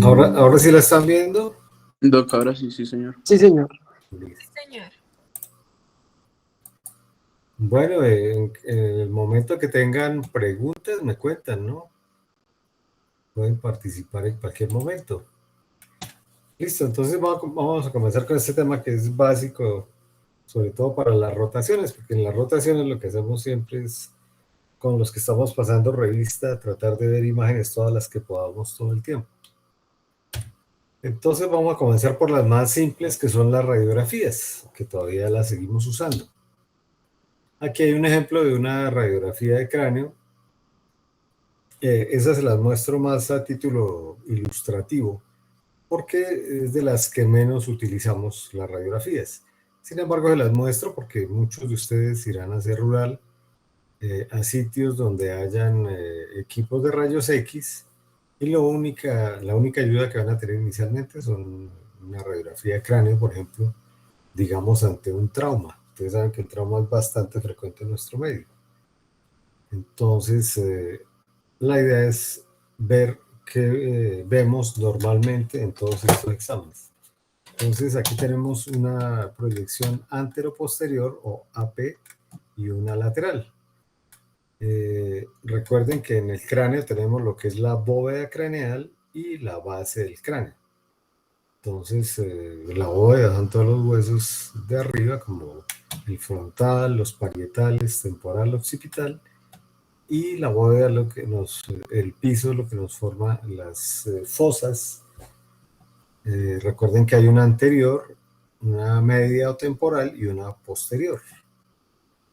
Ahora sí la están viendo. Doc, ahora sí, sí, señor. Sí, señor. Señor. Bueno, en el momento que tengan preguntas, me cuentan, ¿no? Pueden participar en cualquier momento. Listo, entonces vamos a comenzar con este tema que es básico, sobre todo para las rotaciones, porque en las rotaciones lo que hacemos siempre es, con los que estamos pasando revista, tratar de ver imágenes todas las que podamos todo el tiempo. Entonces vamos a comenzar por las más simples, que son las radiografías, que todavía las seguimos usando. Aquí hay un ejemplo de una radiografía de cráneo. Esas se las muestro más a título ilustrativo, porque es de las que menos utilizamos las radiografías. Sin embargo, se las muestro porque muchos de ustedes irán a hacer rural, a sitios donde hayan equipos de rayos X, y la única ayuda que van a tener inicialmente son una radiografía de cráneo, por ejemplo, digamos ante un trauma. Ustedes saben que el trauma es bastante frecuente en nuestro medio. Entonces, la idea es ver qué vemos normalmente en todos estos exámenes. Entonces, aquí tenemos una proyección antero-posterior o AP y una lateral. Recuerden que en el cráneo tenemos lo que es la bóveda craneal y la base del cráneo. Entonces, la bóveda son todos los huesos de arriba, como el frontal, los parietales, temporal, occipital, y la bóveda, el piso, lo que nos forma las fosas. Recuerden que hay una anterior, una media o temporal y una posterior.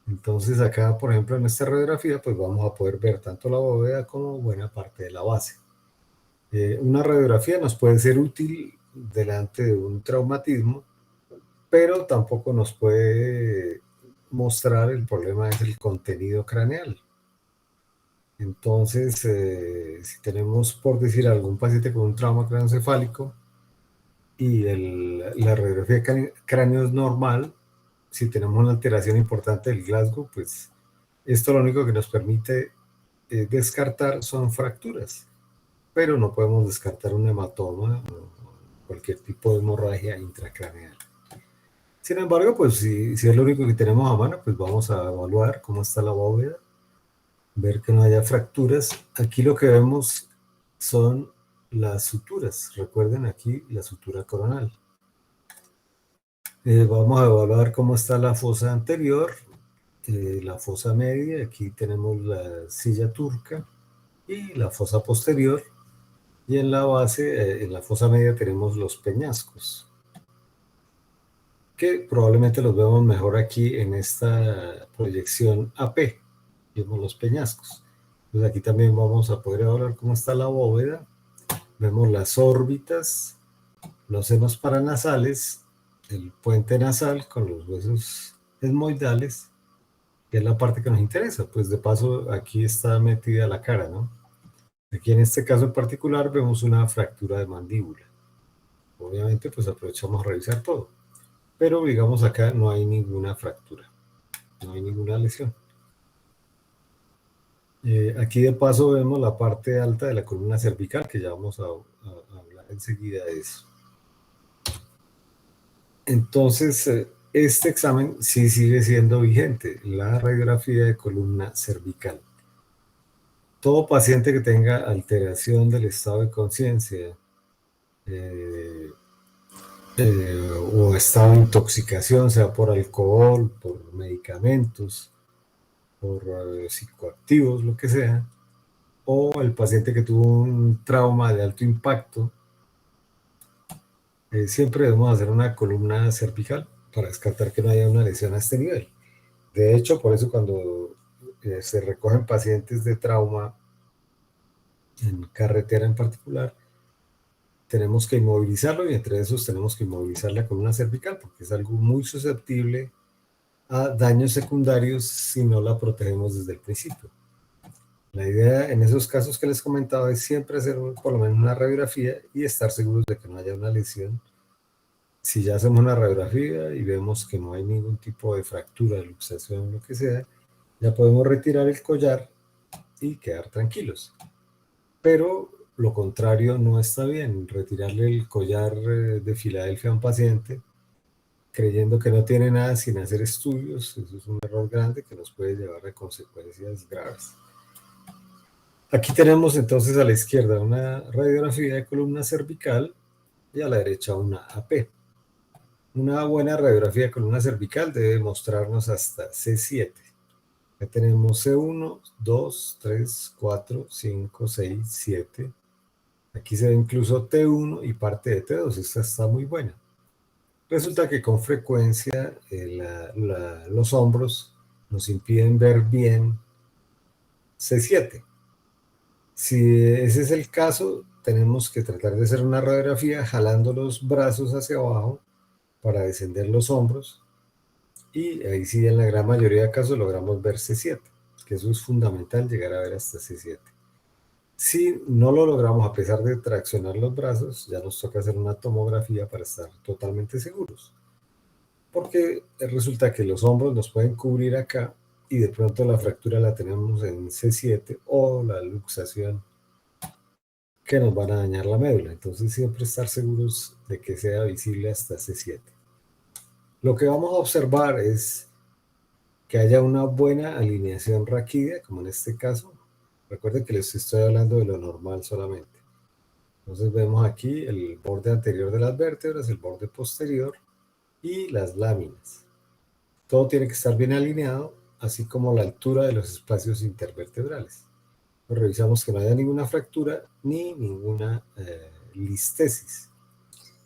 Entonces acá, por ejemplo, en esta radiografía, pues vamos a poder ver tanto la bóveda como buena parte de la base. Una radiografía nos puede ser útil delante de un traumatismo, pero tampoco nos puede mostrar el problema es el contenido craneal. Entonces, si tenemos, por decir, algún paciente con un trauma craneoencefálico y la radiografía de cráneo es normal, si tenemos una alteración importante del Glasgow, pues esto lo único que nos permite descartar son fracturas, pero no podemos descartar un hematoma o cualquier tipo de hemorragia intracraneal. Sin embargo, pues si es lo único que tenemos a mano, pues vamos a evaluar cómo está la bóveda, ver que no haya fracturas. Aquí lo que vemos son las suturas. Recuerden aquí la sutura coronal. Vamos a evaluar cómo está la fosa anterior, la fosa media. Aquí tenemos la silla turca y la fosa posterior. Y en la base, en la fosa media, tenemos los peñascos, que probablemente los vemos mejor aquí en esta proyección AP. Vemos los peñascos. Pues aquí también vamos a poder evaluar cómo está la bóveda. Vemos las órbitas, los senos paranasales, el puente nasal con los huesos esmoidales, que es la parte que nos interesa. Pues de paso aquí está metida la cara, ¿no? Aquí en este caso en particular vemos una fractura de mandíbula. Obviamente pues aprovechamos a revisar todo. Pero digamos acá no hay ninguna fractura, no hay ninguna lesión. Aquí de paso vemos la parte alta de la columna cervical, que ya vamos a hablar enseguida de eso. Entonces, este examen sí sigue siendo vigente, la radiografía de columna cervical. Todo paciente que tenga alteración del estado de conciencia o estado de intoxicación, sea por alcohol, por medicamentos, por psicoactivos, lo que sea, o el paciente que tuvo un trauma de alto impacto, siempre debemos hacer una columna cervical para descartar que no haya una lesión a este nivel. De hecho, por eso cuando se recogen pacientes de trauma en carretera en particular, tenemos que inmovilizarlo y entre esos tenemos que inmovilizar la columna cervical porque es algo muy susceptible a daños secundarios si no la protegemos desde el principio. La idea en esos casos que les comentaba es siempre hacer por lo menos una radiografía y estar seguros de que no haya una lesión. Si ya hacemos una radiografía y vemos que no hay ningún tipo de fractura, luxación, lo que sea, ya podemos retirar el collar y quedar tranquilos. Pero lo contrario no está bien, retirarle el collar de Filadelfia a un paciente creyendo que no tiene nada sin hacer estudios, eso es un error grande que nos puede llevar a consecuencias graves. Aquí tenemos entonces a la izquierda una radiografía de columna cervical y a la derecha una AP. Una buena radiografía de columna cervical debe mostrarnos hasta C7. Ya tenemos C1, 2, 3, 4, 5, 6, 7. Aquí se ve incluso T1 y parte de T2. Esta está muy buena. Resulta que con frecuencia los hombros nos impiden ver bien C7. Si ese es el caso, tenemos que tratar de hacer una radiografía jalando los brazos hacia abajo para descender los hombros y ahí sí en la gran mayoría de casos logramos ver C7, que eso es fundamental, llegar a ver hasta C7. Si no lo logramos a pesar de traccionar los brazos, ya nos toca hacer una tomografía para estar totalmente seguros. Porque resulta que los hombros nos pueden cubrir acá y de pronto la fractura la tenemos en C7 o la luxación que nos van a dañar la médula. Entonces siempre estar seguros de que sea visible hasta C7. Lo que vamos a observar es que haya una buena alineación raquídea, como en este caso. Recuerden que les estoy hablando de lo normal solamente. Entonces vemos aquí el borde anterior de las vértebras, el borde posterior y las láminas. Todo tiene que estar bien alineado, así como la altura de los espacios intervertebrales. Revisamos que no haya ninguna fractura ni ninguna listesis.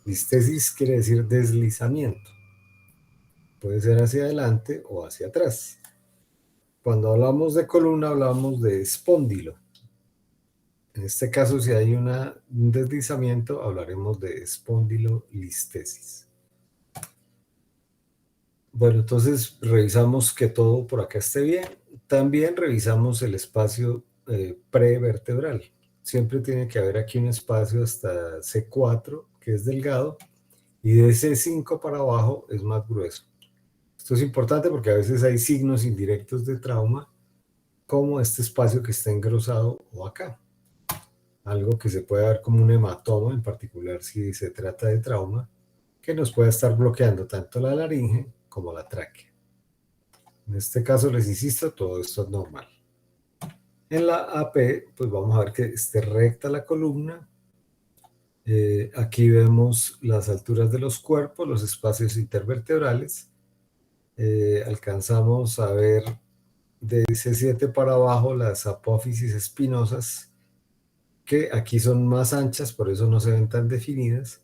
Listesis quiere decir deslizamiento. Puede ser hacia adelante o hacia atrás. Cuando hablamos de columna, hablamos de espóndilo. En este caso, si hay un deslizamiento, hablaremos de espondilolistesis. Bueno, entonces revisamos que todo por acá esté bien. También revisamos el espacio prevertebral. Siempre tiene que haber aquí un espacio hasta C4, que es delgado, y de C5 para abajo es más grueso. Esto es importante porque a veces hay signos indirectos de trauma, como este espacio que está engrosado o acá. Algo que se puede ver como un hematoma, en particular si se trata de trauma, que nos puede estar bloqueando tanto la laringe como la tráquea. En este caso, les insisto, todo esto es normal. En la AP, pues vamos a ver que esté recta la columna. Aquí vemos las alturas de los cuerpos, los espacios intervertebrales. Alcanzamos a ver de C7 para abajo las apófisis espinosas, que aquí son más anchas, por eso no se ven tan definidas.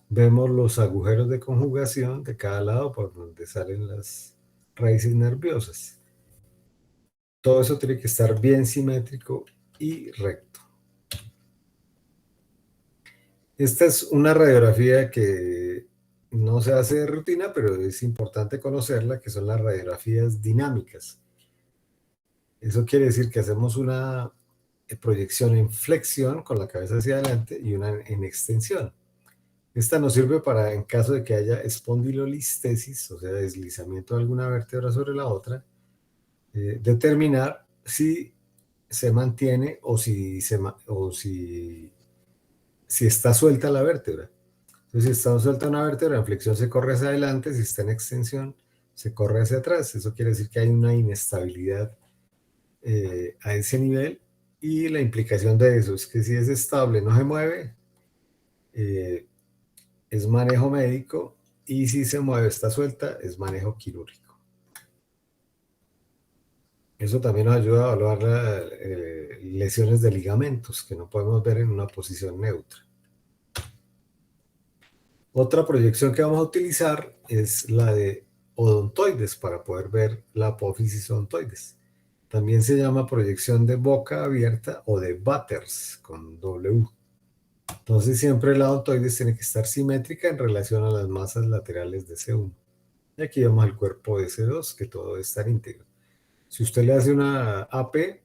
Vemos los agujeros de conjugación de cada lado por donde salen las raíces nerviosas. Todo eso tiene que estar bien simétrico y recto. Esta es una radiografía que no se hace de rutina, pero es importante conocerla, que son las radiografías dinámicas. Eso quiere decir que hacemos una proyección en flexión con la cabeza hacia adelante y una en extensión. Esta nos sirve para, en caso de que haya espondilolistesis, o sea, deslizamiento de alguna vértebra sobre la otra, determinar si se mantiene o si está suelta la vértebra. Entonces, si está suelta una vértebra, en flexión se corre hacia adelante, si está en extensión, se corre hacia atrás. Eso quiere decir que hay una inestabilidad a ese nivel, y la implicación de eso es que si es estable, no se mueve, es manejo médico, y si se mueve, está suelta, es manejo quirúrgico. Eso también nos ayuda a evaluar lesiones de ligamentos que no podemos ver en una posición neutra. Otra proyección que vamos a utilizar es la de odontoides para poder ver la apófisis odontoides. También se llama proyección de boca abierta o de Batters con W. Entonces siempre la odontoides tiene que estar simétrica en relación a las masas laterales de C1. Y aquí vemos el cuerpo de C2, que todo debe estar íntegro. Si usted le hace una AP,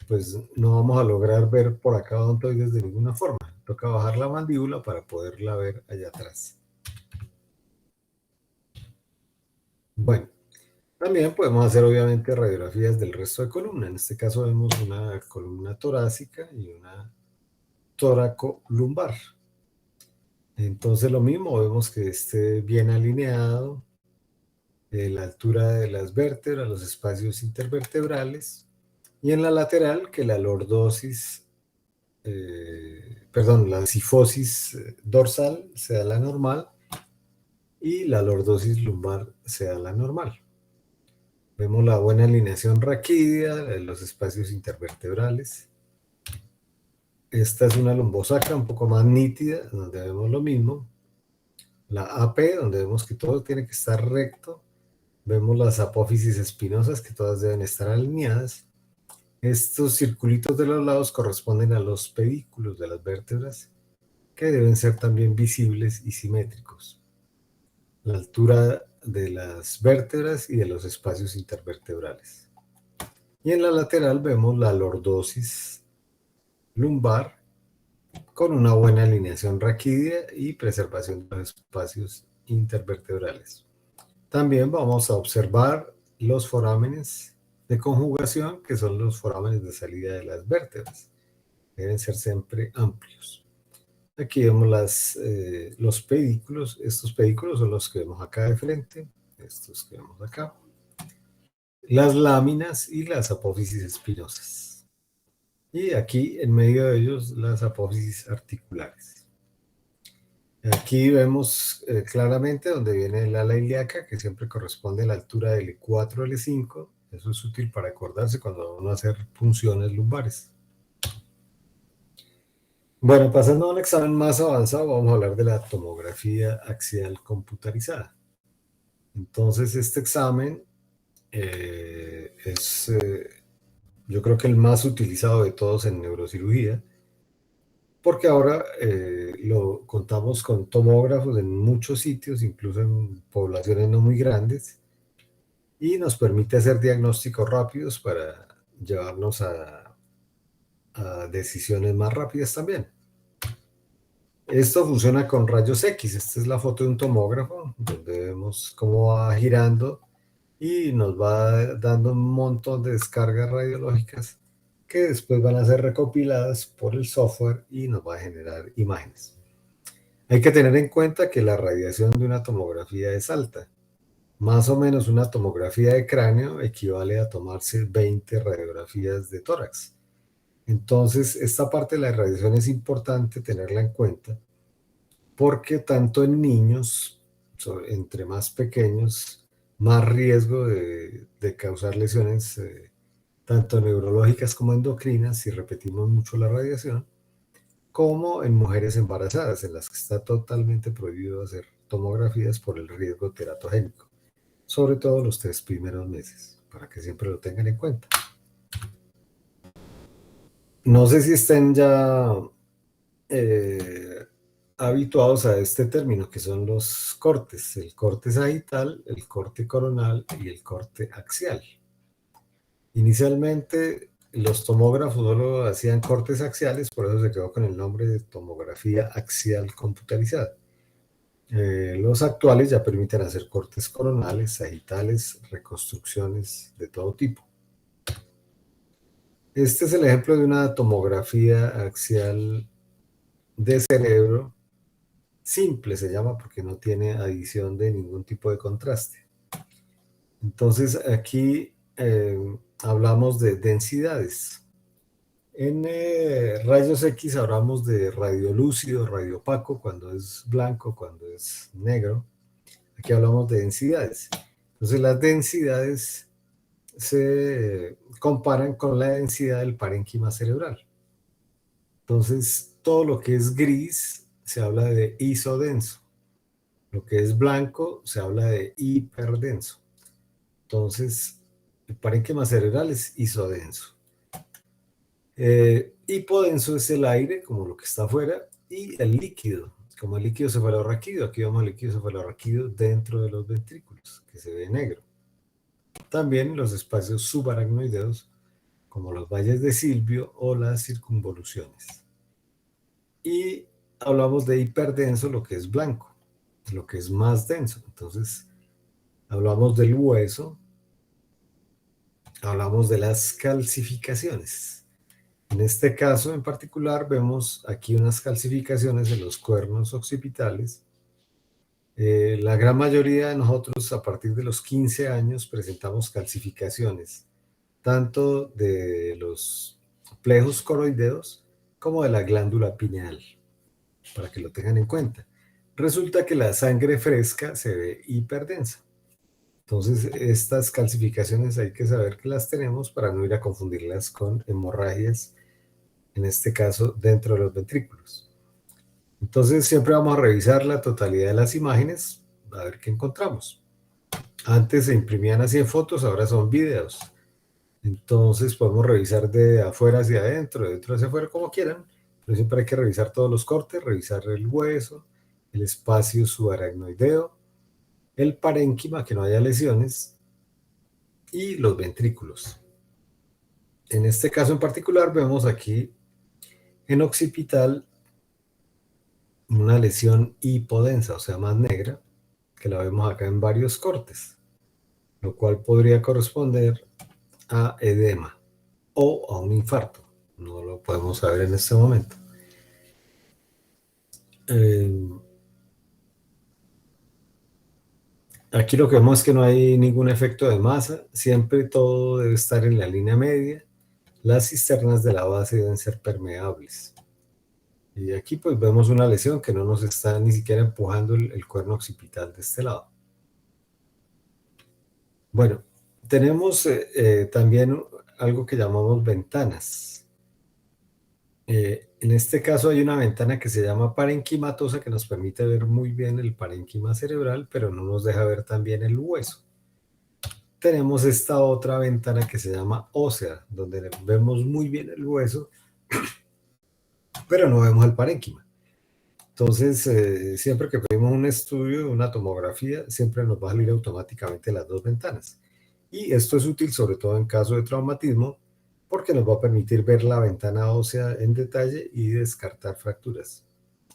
pues no vamos a lograr ver por acá odontoides de ninguna forma. Toca bajar la mandíbula para poderla ver allá atrás. Bueno, también podemos hacer obviamente radiografías del resto de columna. En este caso vemos una columna torácica y una tóraco-lumbar. Entonces lo mismo, vemos que esté bien alineado, la altura de las vértebras, los espacios intervertebrales, y en la lateral que la lordosis, la cifosis dorsal sea la normal y la lordosis lumbar sea la normal. Vemos la buena alineación raquídea de los espacios intervertebrales. Esta es una lumbosacra un poco más nítida, donde vemos lo mismo. La AP, donde vemos que todo tiene que estar recto. Vemos las apófisis espinosas, que todas deben estar alineadas. Estos circulitos de los lados corresponden a los pedículos de las vértebras, que deben ser también visibles y simétricos. La altura de las vértebras y de los espacios intervertebrales. Y en la lateral vemos la lordosis lumbar, con una buena alineación raquídea y preservación de los espacios intervertebrales. También vamos a observar los forámenes de conjugación, que son los forámenes de salida de las vértebras. Deben ser siempre amplios. Aquí vemos los pedículos. Estos pedículos son los que vemos acá de frente, estos que vemos acá. Las láminas y las apófisis espinosas. Y aquí en medio de ellos las apófisis articulares. Aquí vemos claramente donde viene el ala ilíaca, que siempre corresponde a la altura del E4 al E5. Eso es útil para acordarse cuando vamos a hacer punciones lumbares. Bueno, pasando a un examen más avanzado, vamos a hablar de la tomografía axial computarizada. Entonces, este examen es, yo creo que el más utilizado de todos en neurocirugía, porque ahora lo contamos con tomógrafos en muchos sitios, incluso en poblaciones no muy grandes, y nos permite hacer diagnósticos rápidos para llevarnos a decisiones más rápidas también. Esto funciona con rayos X. Esta es la foto de un tomógrafo, donde vemos cómo va girando y nos va dando un montón de descargas radiológicas que después van a ser recopiladas por el software y nos va a generar imágenes. Hay que tener en cuenta que la radiación de una tomografía es alta. Más o menos una tomografía de cráneo equivale a tomarse 20 radiografías de tórax. Entonces, esta parte de la radiación es importante tenerla en cuenta, porque tanto en niños, entre más pequeños, más riesgo de causar lesiones tanto neurológicas como endocrinas si repetimos mucho la radiación, como en mujeres embarazadas, en las que está totalmente prohibido hacer tomografías por el riesgo teratogénico, sobre todo los 3 primeros meses, para que siempre lo tengan en cuenta. No sé si estén ya habituados a este término, que son los cortes: el corte sagital, el corte coronal y el corte axial. Inicialmente los tomógrafos solo hacían cortes axiales, por eso se quedó con el nombre de tomografía axial computarizada. Los actuales ya permiten hacer cortes coronales, sagitales, reconstrucciones de todo tipo. Este es el ejemplo de una tomografía axial de cerebro. Simple se llama porque no tiene adición de ningún tipo de contraste. Entonces aquí hablamos de densidades. En rayos X hablamos de radio lúcido, radio opaco, cuando es blanco, cuando es negro. Aquí hablamos de densidades. Entonces las densidades se comparan con la densidad del parénquima cerebral. Entonces todo lo que es gris se habla de isodenso. Lo que es blanco se habla de hiperdenso. Entonces, el parénquima cerebral es isodenso. Hipodenso es el aire, como lo que está afuera, y el líquido, como el líquido cefalorraquídeo. Aquí vemos el líquido cefalorraquídeo dentro de los ventrículos, que se ve negro. También los espacios subaracnoideos, como los valles de Silvio o las circunvoluciones. Y hablamos de hiperdenso, lo que es blanco, lo que es más denso. Entonces, hablamos del hueso, hablamos de las calcificaciones. En este caso en particular vemos aquí unas calcificaciones en los cuernos occipitales. La gran mayoría de nosotros a partir de los 15 años presentamos calcificaciones, tanto de los plejos coroideos como de la glándula pineal, para que lo tengan en cuenta. Resulta que la sangre fresca se ve hiperdensa. Entonces, estas calcificaciones hay que saber que las tenemos para no ir a confundirlas con hemorragias, en este caso dentro de los ventrículos. Entonces, siempre vamos a revisar la totalidad de las imágenes, a ver qué encontramos. Antes se imprimían así en fotos, ahora son videos. Entonces, podemos revisar de afuera hacia adentro, de dentro hacia afuera, como quieran, pero siempre hay que revisar todos los cortes, revisar el hueso, el espacio subaracnoideo, el parénquima, que no haya lesiones, y los ventrículos. En este caso en particular vemos aquí en occipital una lesión hipodensa, o sea, más negra, que la vemos acá en varios cortes, lo cual podría corresponder a edema o a un infarto. No lo podemos saber en este momento. Aquí lo que vemos es que no hay ningún efecto de masa, siempre todo debe estar en la línea media. Las cisternas de la base deben ser permeables. Y aquí pues vemos una lesión que no nos está ni siquiera empujando el cuerno occipital de este lado. Bueno, tenemos también algo que llamamos ventanas. En este caso hay una ventana que se llama parenquimatosa, que nos permite ver muy bien el parénquima cerebral, pero no nos deja ver también el hueso. Tenemos esta otra ventana que se llama ósea, donde vemos muy bien el hueso, pero no vemos el parénquima. Entonces, siempre que pedimos un estudio, una tomografía, siempre nos va a salir automáticamente las dos ventanas. Y esto es útil sobre todo en caso de traumatismo, porque nos va a permitir ver la ventana ósea en detalle y descartar fracturas.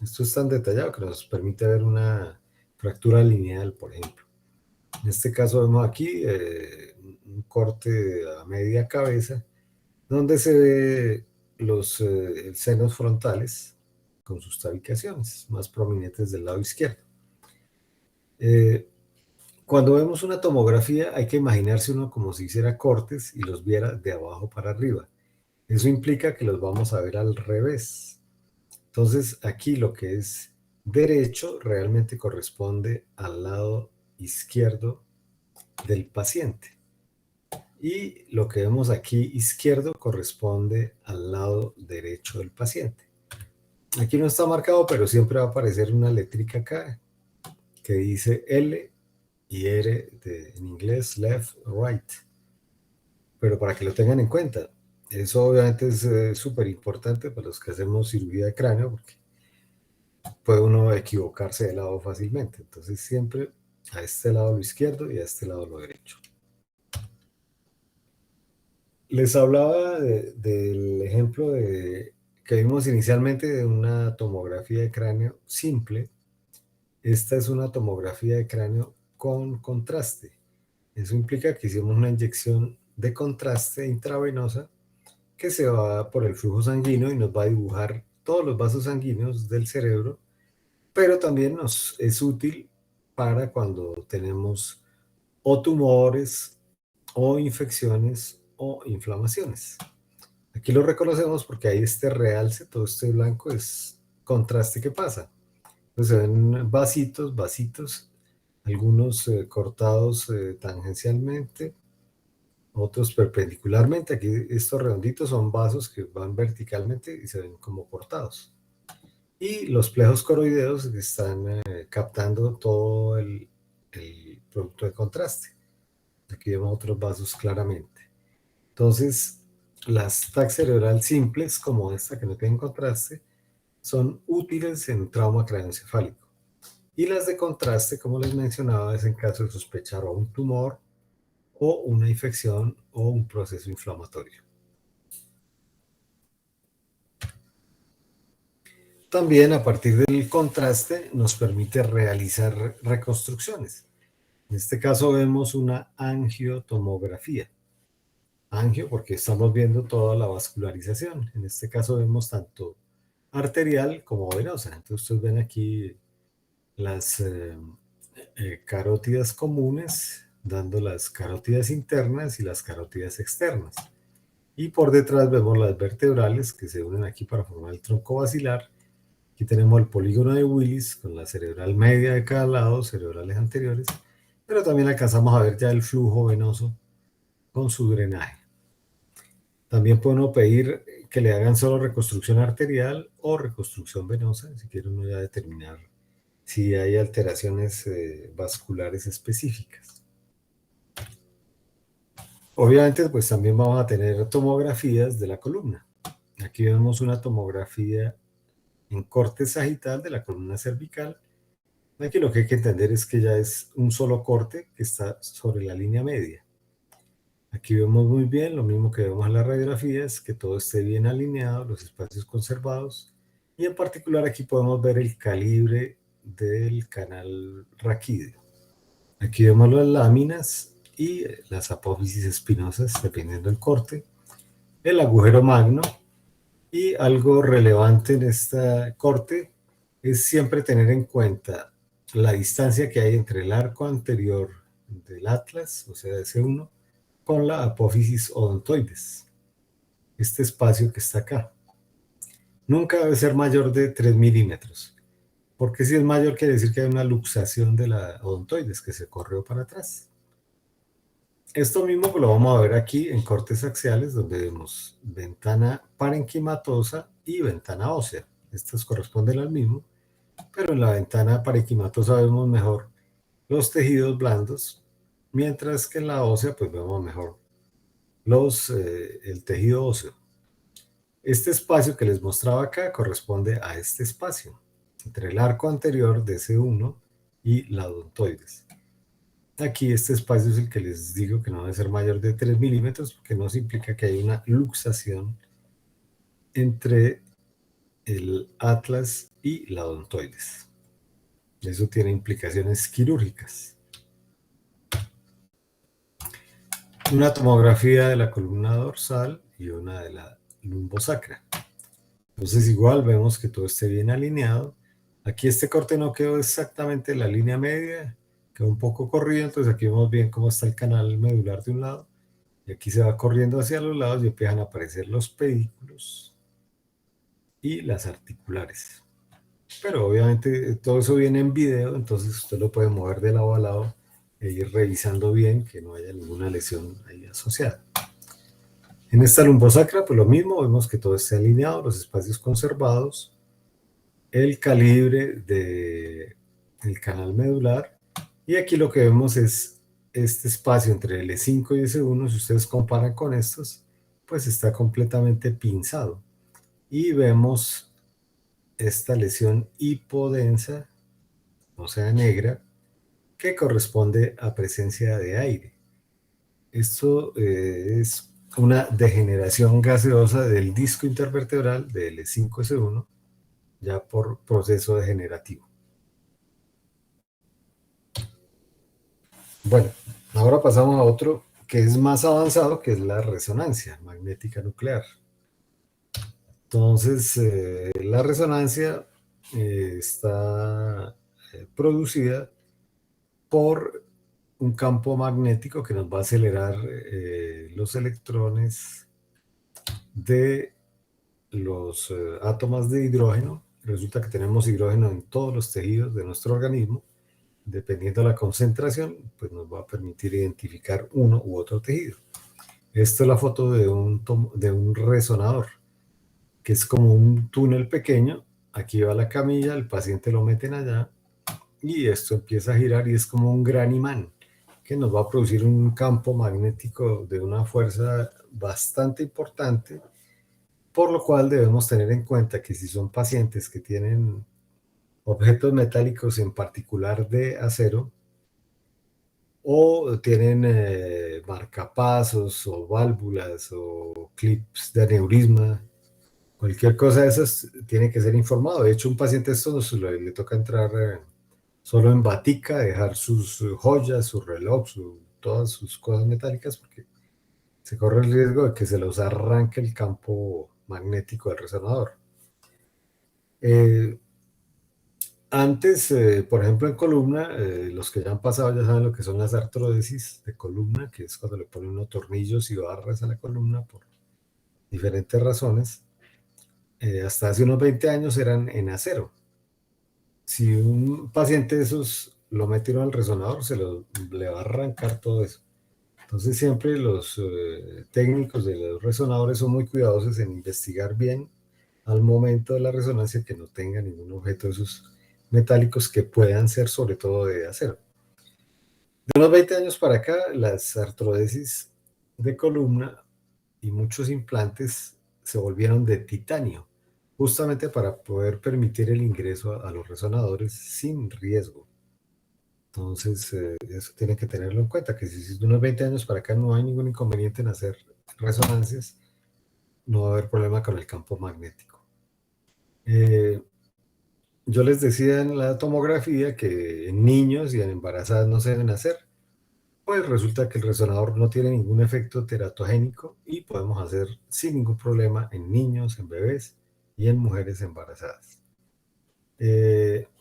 Esto es tan detallado que nos permite ver una fractura lineal, por ejemplo. En este caso vemos aquí un corte a media cabeza, donde se ve los senos frontales con sus tabicaciones más prominentes del lado izquierdo. Cuando vemos una tomografía hay que imaginarse uno como si hiciera cortes y los viera de abajo para arriba. Eso implica que los vamos a ver al revés. Entonces aquí lo que es derecho realmente corresponde al lado izquierdo del paciente. Y lo que vemos aquí izquierdo corresponde al lado derecho del paciente. Aquí no está marcado, pero siempre va a aparecer una letrica acá que dice L y R en inglés, left, right. Pero para que lo tengan en cuenta, eso obviamente es súper importante para los que hacemos cirugía de cráneo, porque puede uno equivocarse de lado fácilmente. Entonces siempre a este lado lo izquierdo y a este lado lo derecho. Les hablaba del ejemplo que vimos inicialmente de una tomografía de cráneo simple. Esta es una tomografía de cráneo con contraste. Eso implica que hicimos una inyección de contraste intravenosa que se va por el flujo sanguíneo y nos va a dibujar todos los vasos sanguíneos del cerebro, pero también nos es útil para cuando tenemos o tumores o infecciones o inflamaciones. Aquí lo reconocemos porque hay este realce, todo este blanco es contraste que pasa. Entonces se ven vasitos, algunos cortados tangencialmente, otros perpendicularmente. Aquí estos redonditos son vasos que van verticalmente y se ven como cortados. Y los plejos coroideos que están captando todo el producto de contraste. Aquí vemos otros vasos claramente. Entonces, las TAC cerebral simples, como esta que no tienen contraste, son útiles en trauma craneoencefálico. Y las de contraste, como les mencionaba, es en caso de sospechar o un tumor, o una infección, o un proceso inflamatorio. También, a partir del contraste, nos permite realizar reconstrucciones. En este caso vemos una angiotomografía. angio porque estamos viendo toda la vascularización. En este caso vemos tanto arterial como venosa. Entonces ustedes ven aquí las carótidas comunes, dando las carótidas internas y las carótidas externas. Y por detrás vemos las vertebrales que se unen aquí para formar el tronco basilar. Aquí tenemos el polígono de Willis con la cerebral media de cada lado, cerebrales anteriores, pero también alcanzamos a ver ya el flujo venoso con su drenaje. También puede uno pedir que le hagan solo reconstrucción arterial o reconstrucción venosa, si quiere uno ya determinar si hay alteraciones vasculares específicas. Obviamente, pues también vamos a tener tomografías de la columna. Aquí vemos una tomografía en corte sagital de la columna cervical. Aquí lo que hay que entender es que ya es un solo corte que está sobre la línea media. Aquí vemos muy bien, lo mismo que vemos en las radiografías, que todo esté bien alineado, los espacios conservados, y en particular aquí podemos ver el calibre del canal raquídeo. Aquí vemos las láminas y las apófisis espinosas, dependiendo del corte, el agujero magno, y algo relevante en este corte es siempre tener en cuenta la distancia que hay entre el arco anterior del atlas, o sea, S1, con la apófisis odontoides, este espacio que está acá. Nunca debe ser mayor de 3 milímetros, porque si es mayor quiere decir que hay una luxación de la odontoides que se corrió para atrás. Esto mismo lo vamos a ver aquí en cortes axiales, donde vemos ventana parenquimatosa y ventana ósea. Estas corresponden al mismo, pero en la ventana parenquimatosa vemos mejor los tejidos blandos, mientras que en la ósea pues vemos mejor el tejido óseo. Este espacio que les mostraba acá corresponde a este espacio, entre el arco anterior de C1 y la odontoides. Aquí este espacio es el que les digo que no debe ser mayor de 3 milímetros, porque no implica que hay una luxación entre el atlas y la odontoides. Eso tiene implicaciones quirúrgicas. Una tomografía de la columna dorsal y una de la lumbosacra. Entonces igual vemos que todo esté bien alineado. Aquí este corte no quedó exactamente en la línea media, quedó un poco corrido, entonces aquí vemos bien cómo está el canal medular de un lado, y aquí se va corriendo hacia los lados y empiezan a aparecer los pedículos y las articulares. Pero obviamente todo eso viene en video, entonces usted lo puede mover de lado a lado e ir revisando bien que no haya ninguna lesión ahí asociada. En esta lumbosacra, pues lo mismo, vemos que todo esté alineado, los espacios conservados, el calibre del canal medular, y aquí lo que vemos es este espacio entre el E5 y S1, si ustedes comparan con estos, pues está completamente pinzado. Y vemos esta lesión hipodensa, o sea, negra, que corresponde a presencia de aire. Esto es una degeneración gaseosa del disco intervertebral del E5-S1, ya por proceso degenerativo. Bueno, ahora pasamos a otro que es más avanzado, que es la resonancia magnética nuclear. Entonces, la resonancia está producida por un campo magnético que nos va a acelerar los electrones de los átomos de hidrógeno. Resulta que tenemos hidrógeno en todos los tejidos de nuestro organismo. Dependiendo de la concentración, pues nos va a permitir identificar uno u otro tejido. Esta es la foto de un resonador, que es como un túnel pequeño. Aquí va la camilla, el paciente lo meten allá, y esto empieza a girar y es como un gran imán que nos va a producir un campo magnético de una fuerza bastante importante, por lo cual debemos tener en cuenta que si son pacientes que tienen objetos metálicos, en particular de acero, o tienen marcapasos o válvulas o clips de aneurisma, cualquier cosa de esas tiene que ser informado. De hecho, un paciente esto le toca entrar solo en batica, dejar sus joyas, su reloj, todas sus cosas metálicas, porque se corre el riesgo de que se los arranque el campo magnético del resonador. Antes, por ejemplo, en columna, los que ya han pasado ya saben lo que son las artrodesis de columna, que es cuando le ponen unos tornillos y barras a la columna por diferentes razones. Hasta hace unos 20 años eran en acero. Si un paciente de esos lo metieron al resonador, le va a arrancar todo eso. Entonces siempre los técnicos de los resonadores son muy cuidadosos en investigar bien al momento de la resonancia que no tenga ningún objeto de esos metálicos que puedan ser sobre todo de acero. De unos 20 años para acá, las artrodesis de columna y muchos implantes se volvieron de titanio, justamente para poder permitir el ingreso a los resonadores sin riesgo. Entonces, eso tienen que tenerlo en cuenta, que si de unos 20 años para acá no hay ningún inconveniente en hacer resonancias, no va a haber problema con el campo magnético. Yo les decía en la tomografía que en niños y en embarazadas no se deben hacer, pues resulta que el resonador no tiene ningún efecto teratogénico y podemos hacer sin ningún problema en niños, en bebés y en mujeres embarazadas.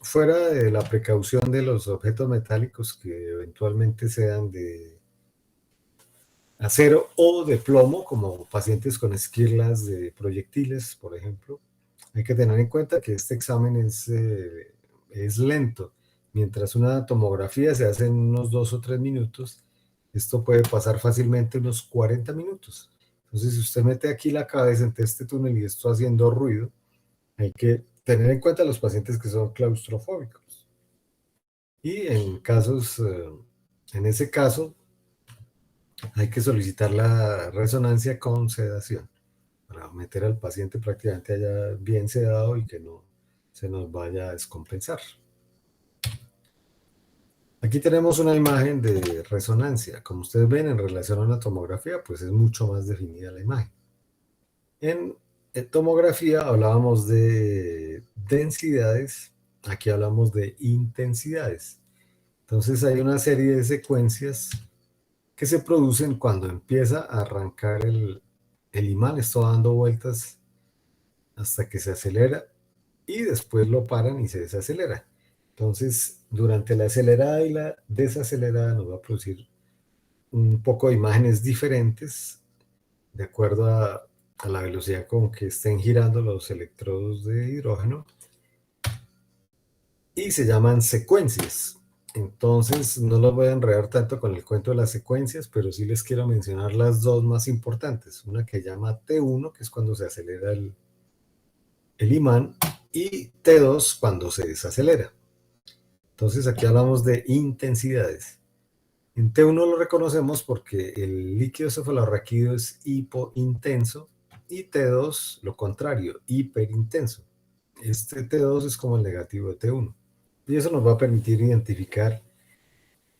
Fuera de la precaución de los objetos metálicos que eventualmente sean de acero o de plomo, como pacientes con esquirlas de proyectiles, por ejemplo, hay que tener en cuenta que este examen es lento. Mientras una tomografía se hace en unos 2 o 3 minutos, esto puede pasar fácilmente unos 40 minutos. Entonces, si usted mete aquí la cabeza entre este túnel y esto haciendo ruido, hay que tener en cuenta a los pacientes que son claustrofóbicos. Y en ese caso, hay que solicitar la resonancia con sedación para meter al paciente prácticamente allá bien sedado y que no se nos vaya a descompensar. Aquí tenemos una imagen de resonancia. Como ustedes ven, en relación a una tomografía, pues es mucho más definida la imagen. En tomografía hablábamos de densidades, aquí hablamos de intensidades. Entonces hay una serie de secuencias que se producen cuando empieza a arrancar el imán, esto dando vueltas hasta que se acelera y después lo paran y se desacelera. Entonces, durante la acelerada y la desacelerada nos va a producir un poco de imágenes diferentes de acuerdo a la velocidad con que estén girando los electrodos de hidrógeno y se llaman secuencias. Entonces, no los voy a enredar tanto con el cuento de las secuencias, pero sí les quiero mencionar las dos más importantes. Una que llama T1, que es cuando se acelera el imán, y T2 cuando se desacelera. Entonces, aquí hablamos de intensidades. En T1 lo reconocemos porque el líquido cefalorraquídeo es hipointenso y T2 lo contrario, hiperintenso. Este T2 es como el negativo de T1. Y eso nos va a permitir identificar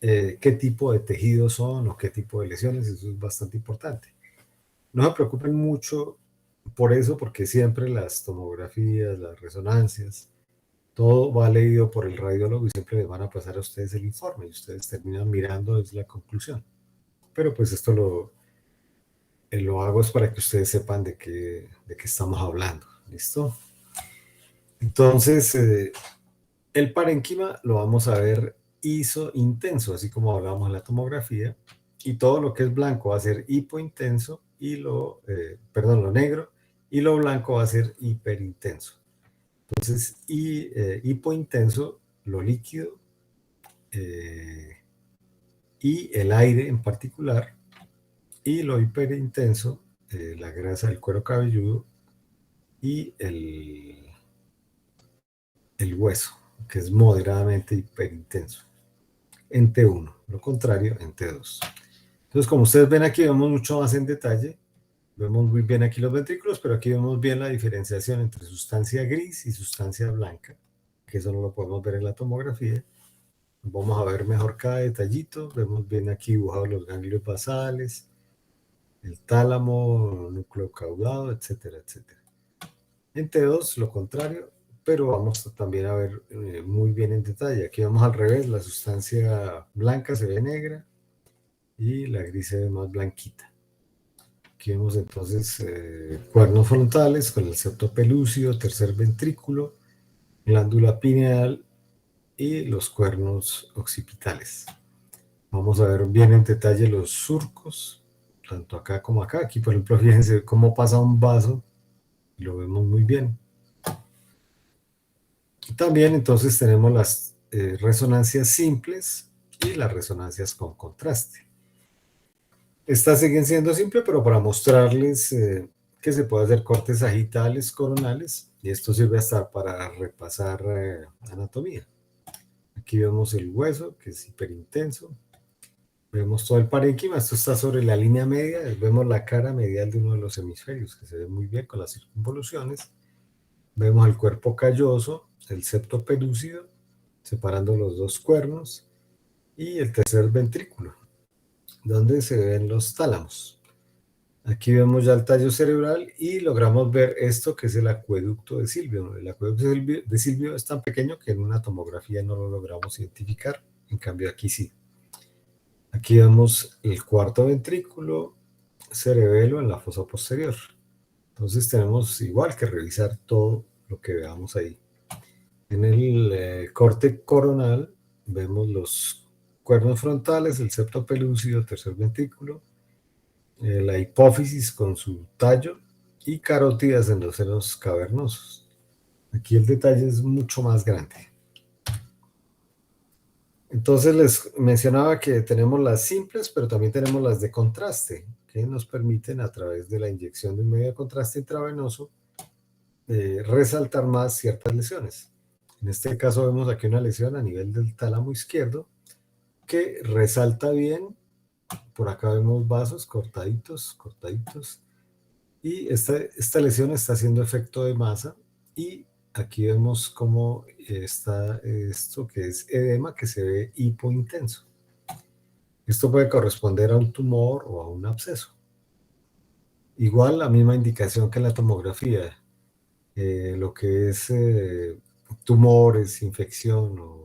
qué tipo de tejidos son o qué tipo de lesiones. Eso es bastante importante. No se preocupen mucho por eso, porque siempre las tomografías, las resonancias, todo va leído por el radiólogo y siempre les van a pasar a ustedes el informe y ustedes terminan mirando es la conclusión. Pero pues esto lo hago es para que ustedes sepan de qué estamos hablando. ¿Listo? Entonces, el parénquima lo vamos a ver isointenso, así como hablábamos en la tomografía, y todo lo que es blanco va a ser hipointenso y lo negro, y lo blanco va a ser hiperintenso. Entonces, hipointenso, lo líquido, y el aire en particular, y lo hiperintenso, la grasa del cuero cabelludo y el hueso, que es moderadamente hiperintenso, en T1, lo contrario en T2. Entonces, como ustedes ven aquí, vemos mucho más en detalle, vemos muy bien aquí los ventrículos, pero aquí vemos bien la diferenciación entre sustancia gris y sustancia blanca, que eso no lo podemos ver en la tomografía. Vamos a ver mejor cada detallito, vemos bien aquí dibujados los ganglios basales, el tálamo, núcleo caudado, etcétera, etcétera. En T2 lo contrario, pero vamos también a ver muy bien en detalle. Aquí vamos al revés, la sustancia blanca se ve negra y la gris se ve más blanquita. Aquí vemos entonces cuernos frontales con el septo pelúcido, tercer ventrículo, glándula pineal y los cuernos occipitales. Vamos a ver bien en detalle los surcos, tanto acá como acá. Aquí, por ejemplo, fíjense cómo pasa un vaso, lo vemos muy bien. También entonces tenemos las resonancias simples y las resonancias con contraste. Estas siguen siendo simples, pero para mostrarles que se puede hacer cortes sagitales, coronales, y esto sirve hasta para repasar anatomía. Aquí vemos el hueso, que es hiperintenso. Vemos todo el parénquima, esto está sobre la línea media, vemos la cara medial de uno de los hemisferios, que se ve muy bien con las circunvoluciones. Vemos el cuerpo calloso, el septo pelúcido, separando los dos cuernos, y el tercer ventrículo, donde se ven los tálamos. Aquí vemos ya el tallo cerebral y logramos ver esto que es el acueducto de Silvio. El acueducto de Silvio es tan pequeño que en una tomografía no lo logramos identificar, en cambio aquí sí. Aquí vemos el cuarto ventrículo, cerebelo en la fosa posterior. Entonces tenemos igual que revisar todo lo que veamos ahí. En el corte coronal vemos los cuernos frontales, el septo pelúcido, tercer ventrículo, la hipófisis con su tallo y carótidas en los senos cavernosos. Aquí el detalle es mucho más grande. Entonces les mencionaba que tenemos las simples, pero también tenemos las de contraste, que nos permiten a través de la inyección de un medio de contraste intravenoso resaltar más ciertas lesiones. En este caso vemos aquí una lesión a nivel del tálamo izquierdo que resalta bien. Por acá vemos vasos cortaditos, cortaditos. Y esta lesión está haciendo efecto de masa. Y aquí vemos cómo está esto que es edema, que se ve hipointenso. Esto puede corresponder a un tumor o a un absceso. Igual la misma indicación que en la tomografía. Lo que es tumores, infección o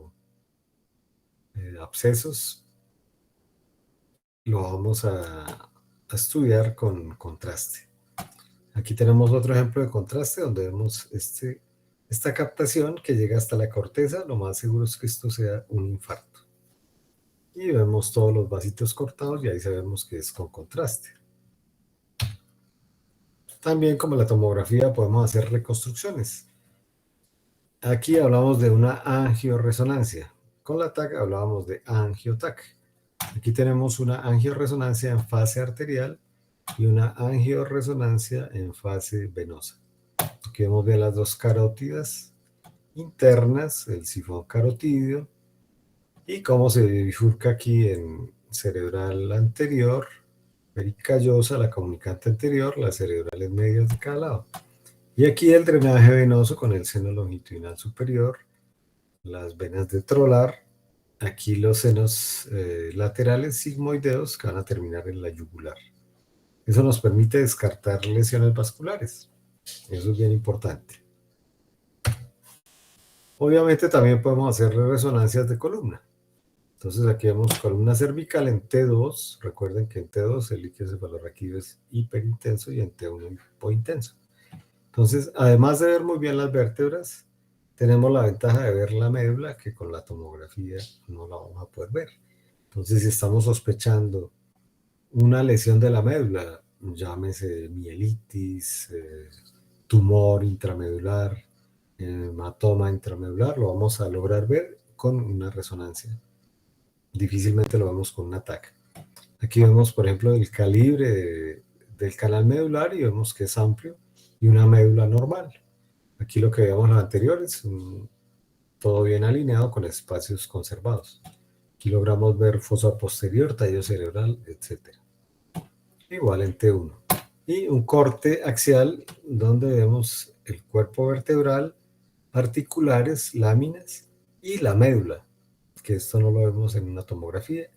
abscesos, lo vamos a estudiar con contraste. Aquí tenemos otro ejemplo de contraste donde vemos esta captación que llega hasta la corteza. Lo más seguro es que esto sea un infarto. Y vemos todos los vasitos cortados y ahí sabemos que es con contraste. También, como la tomografía, podemos hacer reconstrucciones. Aquí hablamos de una angioresonancia. Con la TAC hablábamos de angiotac. Aquí tenemos una angioresonancia en fase arterial y una angioresonancia en fase venosa. Aquí vemos bien las dos carótidas internas, el sifón carotídeo, y cómo se bifurca aquí en cerebral anterior, pericallosa, la comunicante anterior, las cerebrales medias de cada lado. Y aquí el drenaje venoso con el seno longitudinal superior, las venas de trolar, aquí los senos laterales sigmoideos que van a terminar en la yugular. Eso nos permite descartar lesiones vasculares. Eso es bien importante. Obviamente también podemos hacer resonancias de columna. Entonces aquí vemos columna cervical en T2. Recuerden que en T2 el líquido cefalorraquídeo es hiperintenso y en T1 hipointenso. Entonces, además de ver muy bien las vértebras, tenemos la ventaja de ver la médula que con la tomografía no la vamos a poder ver. Entonces, si estamos sospechando una lesión de la médula, llámese mielitis, tumor intramedular, hematoma intramedular, lo vamos a lograr ver con una resonancia. Difícilmente lo vemos con un TAC. Aquí vemos, por ejemplo, el calibre del canal medular y vemos que es amplio y una médula normal. Aquí lo que veíamos en los anteriores, todo bien alineado con espacios conservados. Aquí logramos ver fosa posterior, tallo cerebral, etc. Igual en T1. Y un corte axial donde vemos el cuerpo vertebral, articulares, láminas y la médula, que esto no lo vemos en una tomografía,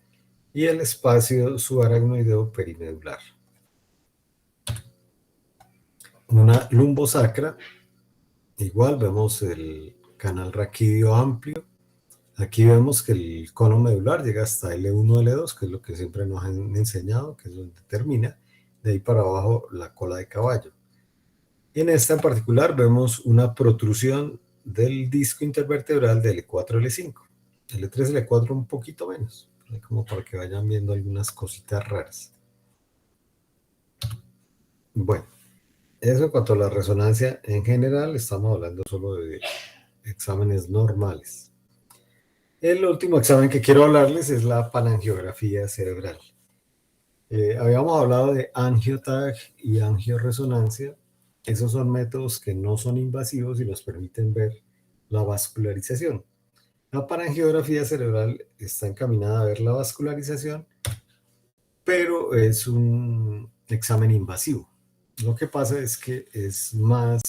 y el espacio subaracnoideo perimedular. Una lumbosacra, igual vemos el canal raquídeo amplio. Aquí vemos que el cono medular llega hasta L1, L2, que es lo que siempre nos han enseñado, que es donde termina. de ahí para abajo la cola de caballo. En esta en particular vemos una protrusión del disco intervertebral del L4 L5. L3 L4 un poquito menos, como para que vayan viendo algunas cositas raras. Bueno, eso en cuanto a la resonancia en general, estamos hablando solo de exámenes normales. El último examen que quiero hablarles es la panangiografía cerebral. Habíamos hablado de angiotag y angioresonancia. Esos son métodos que no son invasivos y nos permiten ver la vascularización. La panangiografía cerebral está encaminada a ver la vascularización, pero es un examen invasivo. Lo que pasa es que es más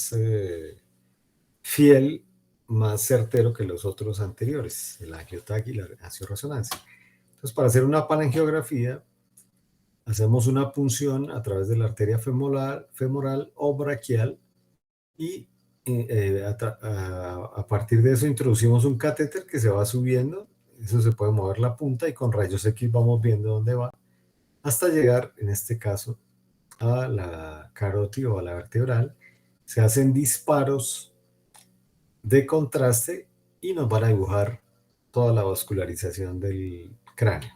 fiel, más certero que los otros anteriores, el angiotag y la angioresonancia. Entonces, para hacer una panangiografía, hacemos una punción a través de la arteria femoral o braquial y a partir de eso introducimos un catéter que se va subiendo, eso se puede mover la punta y con rayos X vamos viendo dónde va, hasta llegar, en este caso, a la carótida o a la vertebral. Se hacen disparos de contraste y nos van a dibujar toda la vascularización del cráneo.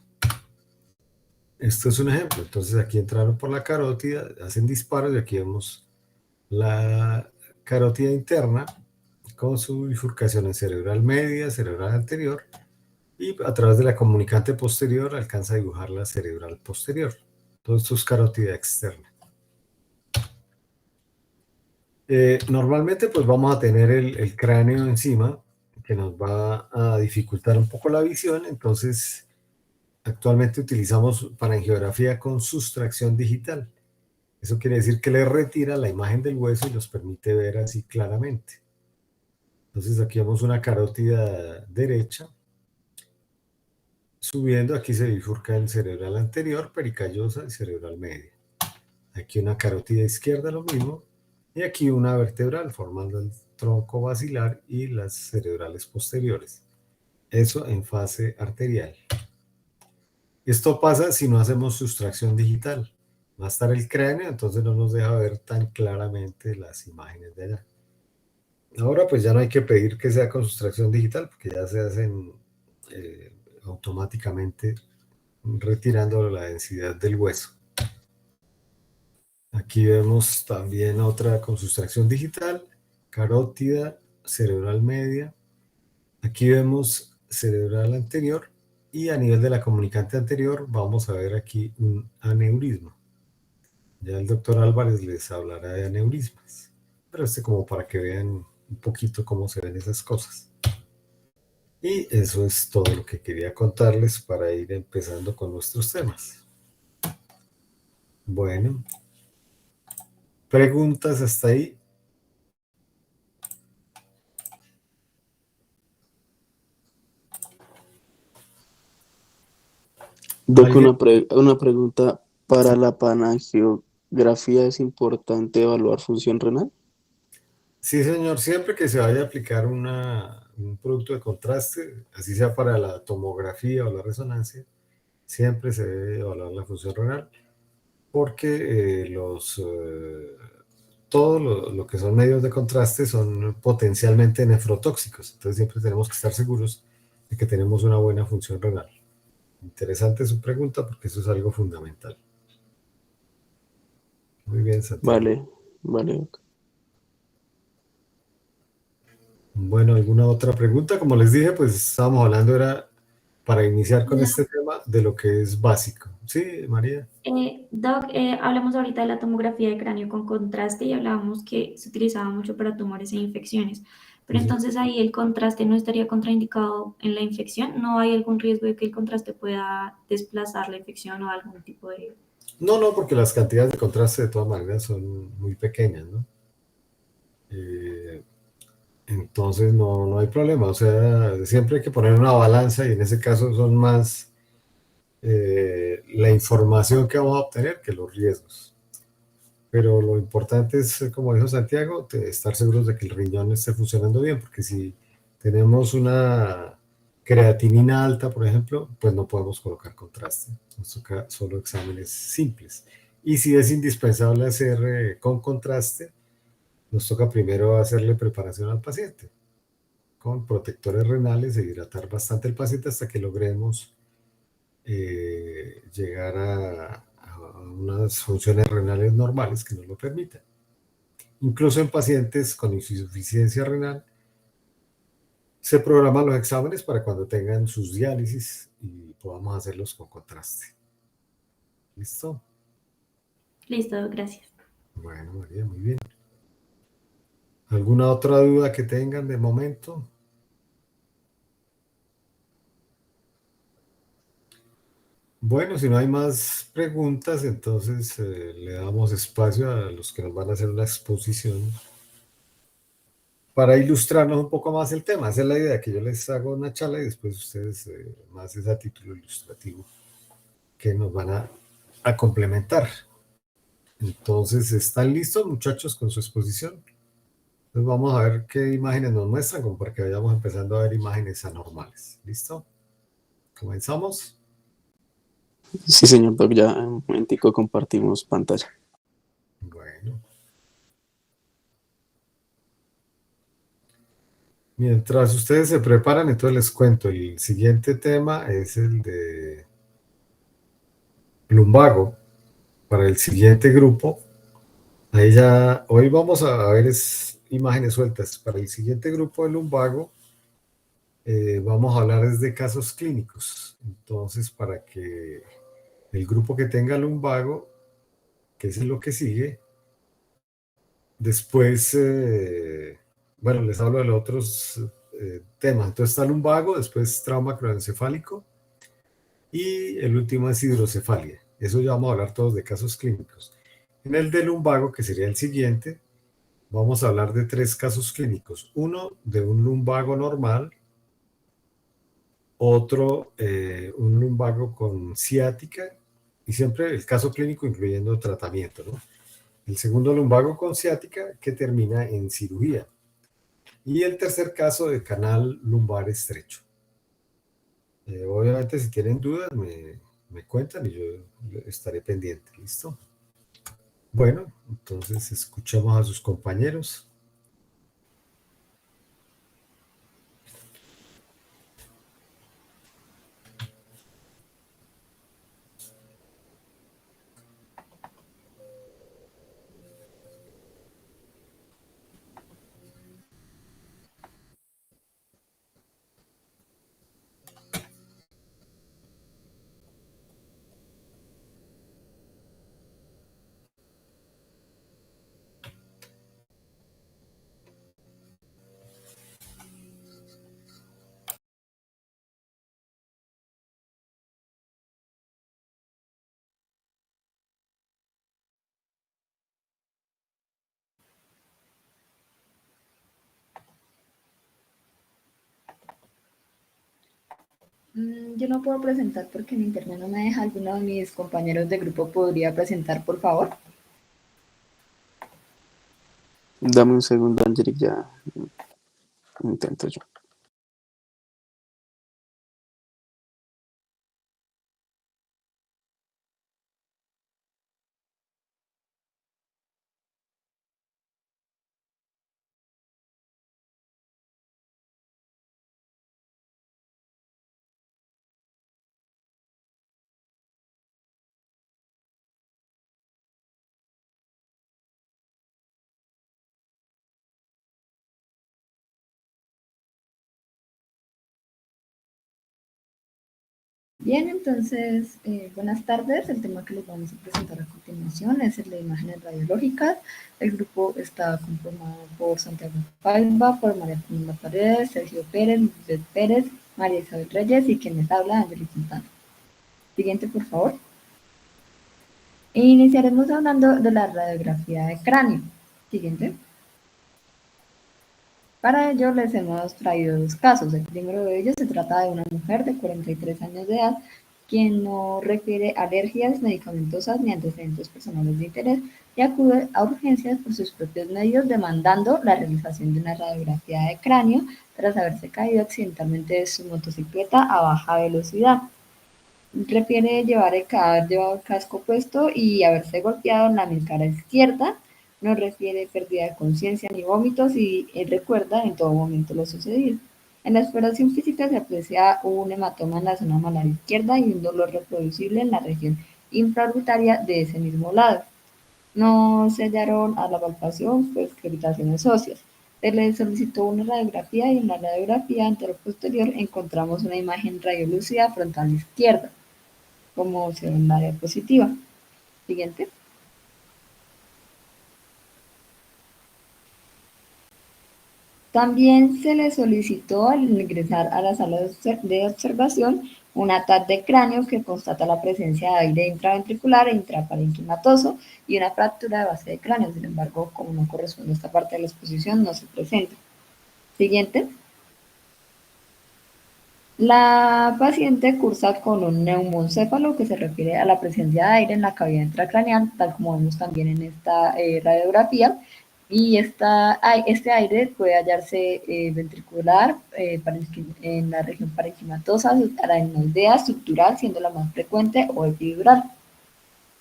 Esto es un ejemplo. Entonces aquí entraron por la carótida, hacen disparos y aquí vemos la carótida interna con su bifurcación en cerebral media, cerebral anterior, y a través de la comunicante posterior alcanza a dibujar la cerebral posterior. Todo esto es carótida externa. Normalmente pues vamos a tener el cráneo encima, que nos va a dificultar un poco la visión. Entonces actualmente utilizamos panangiografía con sustracción digital. Eso quiere decir que le retira la imagen del hueso y nos permite ver así claramente. Entonces aquí vemos una carótida derecha. Subiendo, aquí se bifurca el cerebral anterior, pericallosa y cerebral media. Aquí una carótida izquierda, lo mismo. Y aquí una vertebral, formando el tronco basilar y las cerebrales posteriores. Eso en fase arterial. Esto pasa si no hacemos sustracción digital. Va a estar el cráneo, entonces no nos deja ver tan claramente las imágenes de allá. Ahora pues ya no hay que pedir que sea con sustracción digital, porque ya se hacen automáticamente retirando la densidad del hueso. Aquí vemos también otra con sustracción digital, carótida, cerebral media. Aquí vemos cerebral anterior y a nivel de la comunicante anterior vamos a ver aquí un aneurisma. Ya el doctor Álvarez les hablará de aneurismas, pero como para que vean un poquito cómo se ven esas cosas. Y eso es todo lo que quería contarles para ir empezando con nuestros temas. Bueno, ¿preguntas hasta ahí? Doc, ¿Alguien? una pregunta. ¿Para la panangiografía es importante evaluar función renal? Sí, señor, siempre que se vaya a aplicar un producto de contraste, así sea para la tomografía o la resonancia, siempre se debe evaluar la función renal, porque todo lo que son medios de contraste son potencialmente nefrotóxicos, entonces siempre tenemos que estar seguros de que tenemos una buena función renal. Interesante su pregunta porque eso es algo fundamental. Muy bien, Santiago. Vale, vale, Doc. Bueno, ¿alguna otra pregunta? Como les dije, pues estábamos hablando, era para iniciar con este tema de lo que es básico. Sí, María. Doc, hablamos ahorita de la tomografía de cráneo con contraste y hablábamos que se utilizaba mucho para tumores e infecciones, pero Ujú. entonces ahí el contraste no estaría contraindicado en la infección. ¿No hay algún riesgo de que el contraste pueda desplazar la infección o algún tipo de... No, no, porque las cantidades de contraste de todas maneras son muy pequeñas, ¿no? Eh, entonces no hay problema. O sea, siempre hay que poner una balanza y en ese caso son más la información que vamos a obtener que los riesgos. Pero lo importante es, como dijo Santiago, estar seguros de que el riñón esté funcionando bien, porque si tenemos una creatinina alta, por ejemplo, pues no podemos colocar contraste. Nos toca solo exámenes simples. Y si es indispensable hacer con contraste, nos toca primero hacerle preparación al paciente con protectores renales e hidratar bastante el paciente hasta que logremos llegar a unas funciones renales normales que nos lo permitan. Incluso en pacientes con insuficiencia renal, se programan los exámenes para cuando tengan sus diálisis y podamos hacerlos con contraste. ¿Listo? Listo, gracias. Bueno, María, muy bien. ¿Alguna otra duda que tengan de momento? Bueno, si no hay más preguntas, entonces le damos espacio a los que nos van a hacer una exposición para ilustrarnos un poco más el tema. Esa es la idea, que yo les hago una charla y después ustedes más es a título ilustrativo que nos van a complementar. Entonces, ¿están listos, muchachos, con su exposición? Entonces vamos a ver qué imágenes nos muestran, como para que vayamos empezando a ver imágenes anormales. ¿Listo? ¿Comenzamos? Sí, señor Doc, ya en un momentico compartimos pantalla. Bueno. Mientras ustedes se preparan, entonces les cuento, el siguiente tema es el de lumbago. Para el siguiente grupo, ahí ya, hoy vamos a ver imágenes sueltas. Para el siguiente grupo de lumbago, vamos a hablar de casos clínicos. Entonces, para que el grupo que tenga lumbago, que es lo que sigue, después, bueno, les hablo de los otros temas. Entonces está lumbago, después trauma craneoencefálico y el último es hidrocefalia. Eso ya vamos a hablar todos de casos clínicos. En el de lumbago, que sería el siguiente, vamos a hablar de 3 casos clínicos. Uno de un lumbago normal, otro un lumbago con ciática, y siempre el caso clínico incluyendo tratamiento, ¿no? El segundo lumbago con ciática que termina en cirugía. Y el tercer caso de canal lumbar estrecho. Obviamente si tienen dudas me cuentan y yo estaré pendiente, ¿listo? Bueno, entonces escuchamos a sus compañeros. Yo no puedo presentar porque mi internet no me deja. ¿Alguno de mis compañeros de grupo podría presentar, por favor? Dame un segundo, Angelic, ya intento yo. Bien, entonces, buenas tardes. El tema que les vamos a presentar a continuación es el de imágenes radiológicas. El grupo está conformado por Santiago Palma, por María Fernanda Paredes, Sergio Pérez, Luis Pérez, María Isabel Reyes y quien les habla, Angelique Quintana. Siguiente, por favor. Iniciaremos hablando de la radiografía de cráneo. Siguiente. Para ello les hemos traído 2 casos. El primero de ellos se trata de una mujer de 43 años de edad, quien no refiere alergias medicamentosas ni antecedentes personales de interés y acude a urgencias por sus propios medios demandando la realización de una radiografía de cráneo tras haberse caído accidentalmente de su motocicleta a baja velocidad. refiere haber llevado el casco puesto y haberse golpeado en la cara izquierda. No refiere pérdida de conciencia ni vómitos y recuerda en todo momento lo sucedido. En la exploración física se aprecia un hematoma en la zona malar izquierda y un dolor reproducible en la región infraorbitaria de ese mismo lado. No se hallaron a la palpación pues crepitaciones óseas. Se le solicitó una radiografía y en la radiografía anteroposterior encontramos una imagen radiolúcida frontal izquierda, como se ve en la diapositiva. Siguiente. También se le solicitó al ingresar a la sala de observación un TAC de cráneo que constata la presencia de aire intraventricular e intraparenquimatoso y una fractura de base de cráneo. Sin embargo, como no corresponde a esta parte de la exposición, no se presenta. Siguiente. La paciente cursa con un neumoencéfalo que se refiere a la presencia de aire en la cavidad intracraneal, tal como vemos también en esta radiografía. Y este aire puede hallarse ventricular en la región parenquimatosa, aracnoidea, estructural, siendo la más frecuente, o epidural.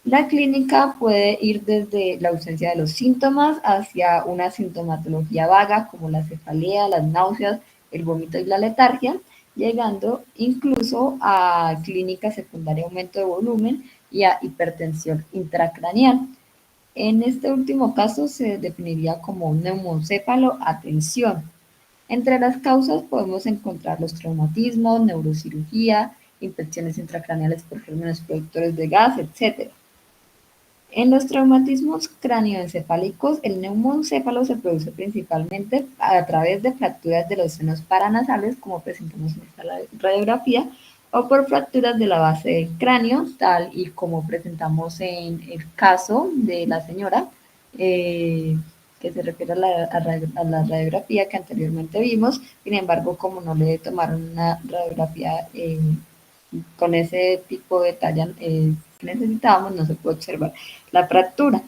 La clínica puede ir desde la ausencia de los síntomas hacia una sintomatología vaga como la cefalea, las náuseas, el vómito y la letargia, llegando incluso a clínica secundaria, aumento de volumen y a hipertensión intracraneal. En este último caso se definiría como un neumoencéfalo a tensión. Entre las causas podemos encontrar los traumatismos, neurocirugía, infecciones intracraneales por gérmenes productores de gas, etc. En los traumatismos cráneoencefálicos, el neumoencéfalo se produce principalmente a través de fracturas de los senos paranasales, como presentamos en esta radiografía, o por fracturas de la base del cráneo, tal y como presentamos en el caso de la señora, que se refiere a la radiografía que anteriormente vimos. Sin embargo, como no le tomaron una radiografía con ese tipo de talla que necesitábamos, no se puede observar la fractura.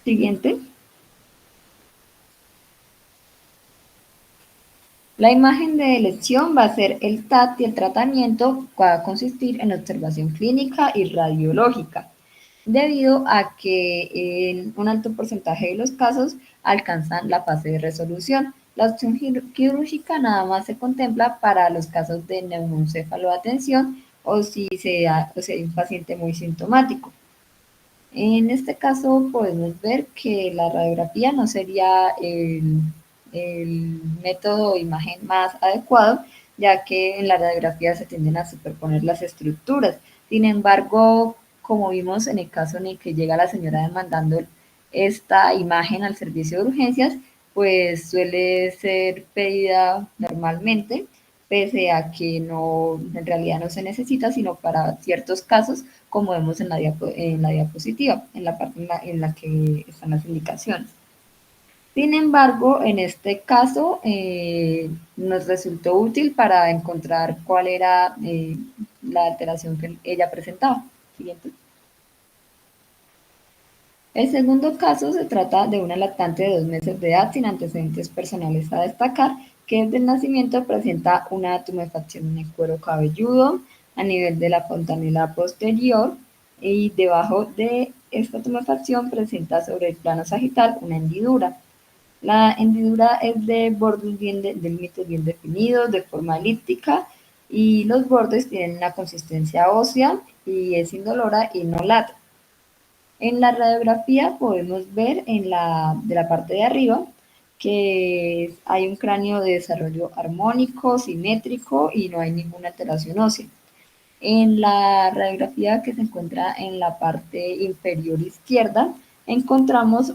Siguiente. La imagen de lesión va a ser el TAT y el tratamiento va a consistir en observación clínica y radiológica, debido a que en un alto porcentaje de los casos alcanzan la fase de resolución. La opción quirúrgica nada más se contempla para los casos de neumoencéfalo de atención o si hay un paciente muy sintomático. En este caso podemos ver que la radiografía no sería el método de imagen más adecuado, ya que en la radiografía se tienden a superponer las estructuras. Sin embargo, como vimos en el caso en el que llega la señora demandando esta imagen al servicio de urgencias, pues suele ser pedida normalmente, pese a que en realidad no se necesita, sino para ciertos casos, como vemos en la diapositiva, en la parte en la que están las indicaciones. Sin embargo, en este caso nos resultó útil para encontrar cuál era la alteración que ella presentaba. Siguiente. El segundo caso se trata de una lactante de 2 meses de edad sin antecedentes personales a destacar, que desde el nacimiento presenta una tumefacción en el cuero cabelludo a nivel de la fontanela posterior, y debajo de esta tumefacción presenta sobre el plano sagital una hendidura. La hendidura es de bordes delimitos bien definidos, de forma elíptica, y los bordes tienen una consistencia ósea y es indolora y no lata. En la radiografía podemos ver de la parte de arriba que hay un cráneo de desarrollo armónico, simétrico y no hay ninguna alteración ósea. En la radiografía que se encuentra en la parte inferior izquierda encontramos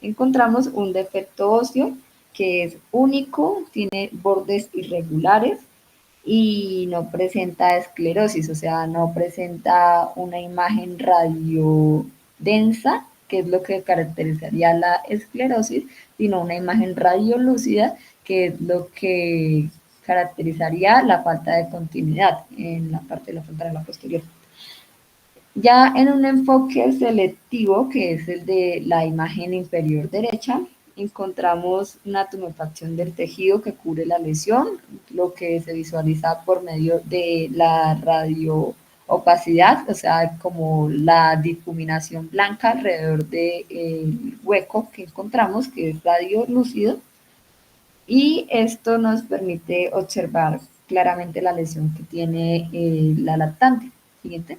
encontramos un defecto óseo que es único, tiene bordes irregulares y no presenta esclerosis, o sea, no presenta una imagen radiodensa, que es lo que caracterizaría la esclerosis, sino una imagen radiolúcida, que es lo que caracterizaría la falta de continuidad en la parte de la frontal posterior. Ya en un enfoque selectivo, que es el de la imagen inferior derecha, encontramos una tumefacción del tejido que cubre la lesión, lo que se visualiza por medio de la radioopacidad, o sea, como la difuminación blanca alrededor del hueco que encontramos, que es radiolúcido, y esto nos permite observar claramente la lesión que tiene la lactante. Siguiente.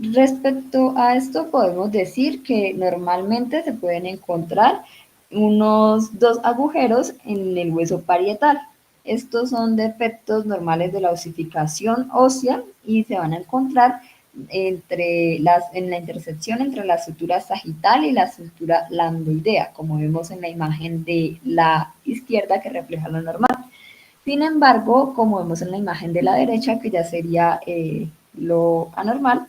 Respecto a esto, podemos decir que normalmente se pueden encontrar unos 2 agujeros en el hueso parietal. Estos son defectos normales de la osificación ósea y se van a encontrar en la intersección entre la sutura sagital y la sutura lambdoidea, como vemos en la imagen de la izquierda que refleja lo normal. Sin embargo, como vemos en la imagen de la derecha, que ya sería lo anormal,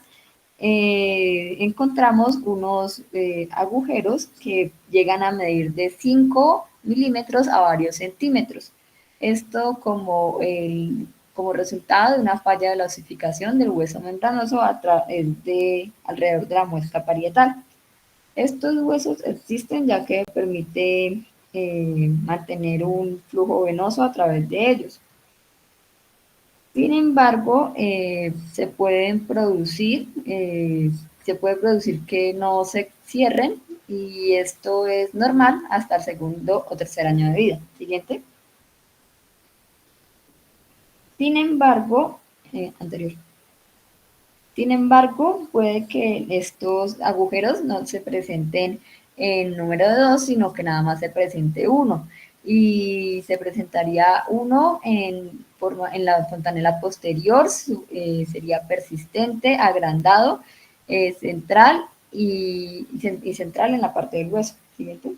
encontramos unos agujeros que llegan a medir de 5 milímetros a varios centímetros. Esto como resultado de una falla de la osificación del hueso membranoso alrededor de la muesca parietal. Estos huesos existen ya que permite mantener un flujo venoso a través de ellos. Sin embargo, se puede producir que no se cierren y esto es normal hasta el segundo o tercer año de vida. Siguiente. Sin embargo, anterior. Sin embargo, puede que estos agujeros no se presenten en número de 2, sino que nada más se presente uno. Y se presentaría uno en la fontanela posterior, sería persistente, agrandado, central y central en la parte del hueso. Siguiente.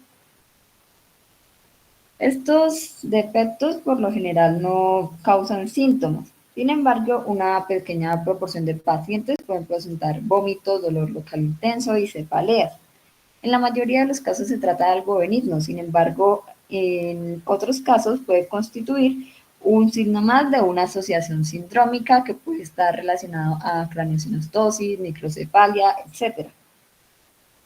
Estos defectos por lo general no causan síntomas. Sin embargo, una pequeña proporción de pacientes pueden presentar vómitos, dolor local intenso y cefaleas. En la mayoría de los casos se trata de algo benigno, sin embargo, en otros casos puede constituir un signo más de una asociación sindrómica que puede estar relacionado a craneosinostosis, microcefalia, etc.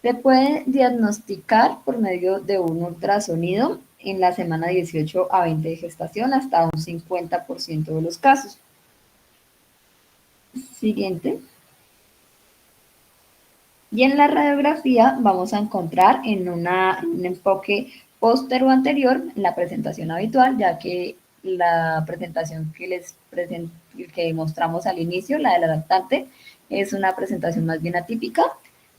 Se puede diagnosticar por medio de un ultrasonido en la semana 18 a 20 de gestación hasta un 50% de los casos. Siguiente. Y en la radiografía vamos a encontrar en un enfoque póster o anterior en la presentación habitual, ya que la presentación que mostramos al inicio, la de la lactante, es una presentación más bien atípica,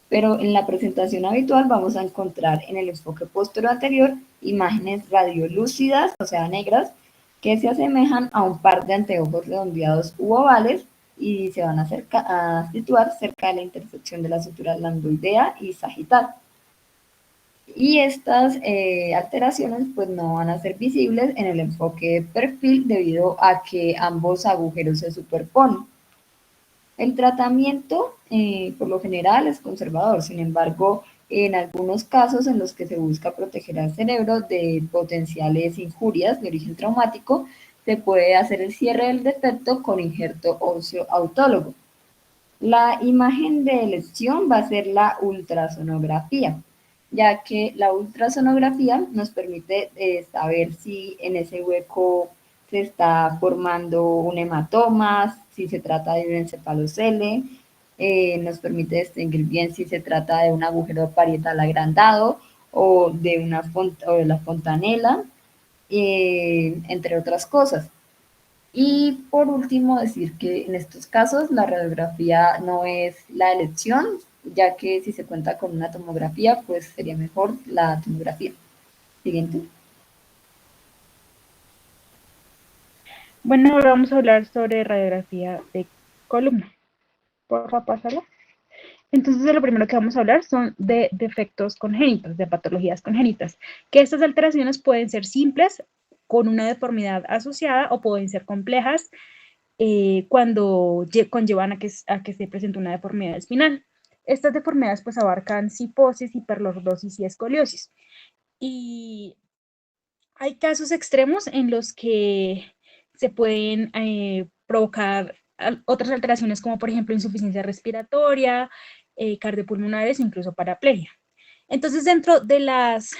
pero en la presentación habitual vamos a encontrar en el enfoque póster o anterior imágenes radiolúcidas, o sea, negras, que se asemejan a un par de anteojos redondeados u ovales y se van a situar cerca de la intersección de la sutura lambdoidea y sagital. Y estas alteraciones pues no van a ser visibles en el enfoque de perfil debido a que ambos agujeros se superponen. El tratamiento por lo general es conservador, sin embargo, en algunos casos en los que se busca proteger al cerebro de potenciales injurias de origen traumático, se puede hacer el cierre del defecto con injerto óseo autólogo. La imagen de elección va a ser la ultrasonografía, ya que la ultrasonografía nos permite saber si en ese hueco se está formando un hematoma, si se trata de un encefalocele, nos permite distinguir bien si se trata de un agujero parietal agrandado o de la fontanela, entre otras cosas. Y por último, decir que en estos casos la radiografía no es la elección, ya que si se cuenta con una tomografía, pues sería mejor la tomografía. Siguiente. Bueno, ahora vamos a hablar sobre radiografía de columna. Porfa, pásala. Entonces, lo primero que vamos a hablar son de defectos congénitos, de patologías congénitas, que estas alteraciones pueden ser simples, con una deformidad asociada, o pueden ser complejas cuando conllevan a que se presente una deformidad espinal. Estas deformidades pues abarcan cifosis, hiperlordosis y escoliosis. Y hay casos extremos en los que se pueden provocar otras alteraciones como por ejemplo insuficiencia respiratoria, cardiopulmonares, incluso paraplegia. Entonces, dentro de las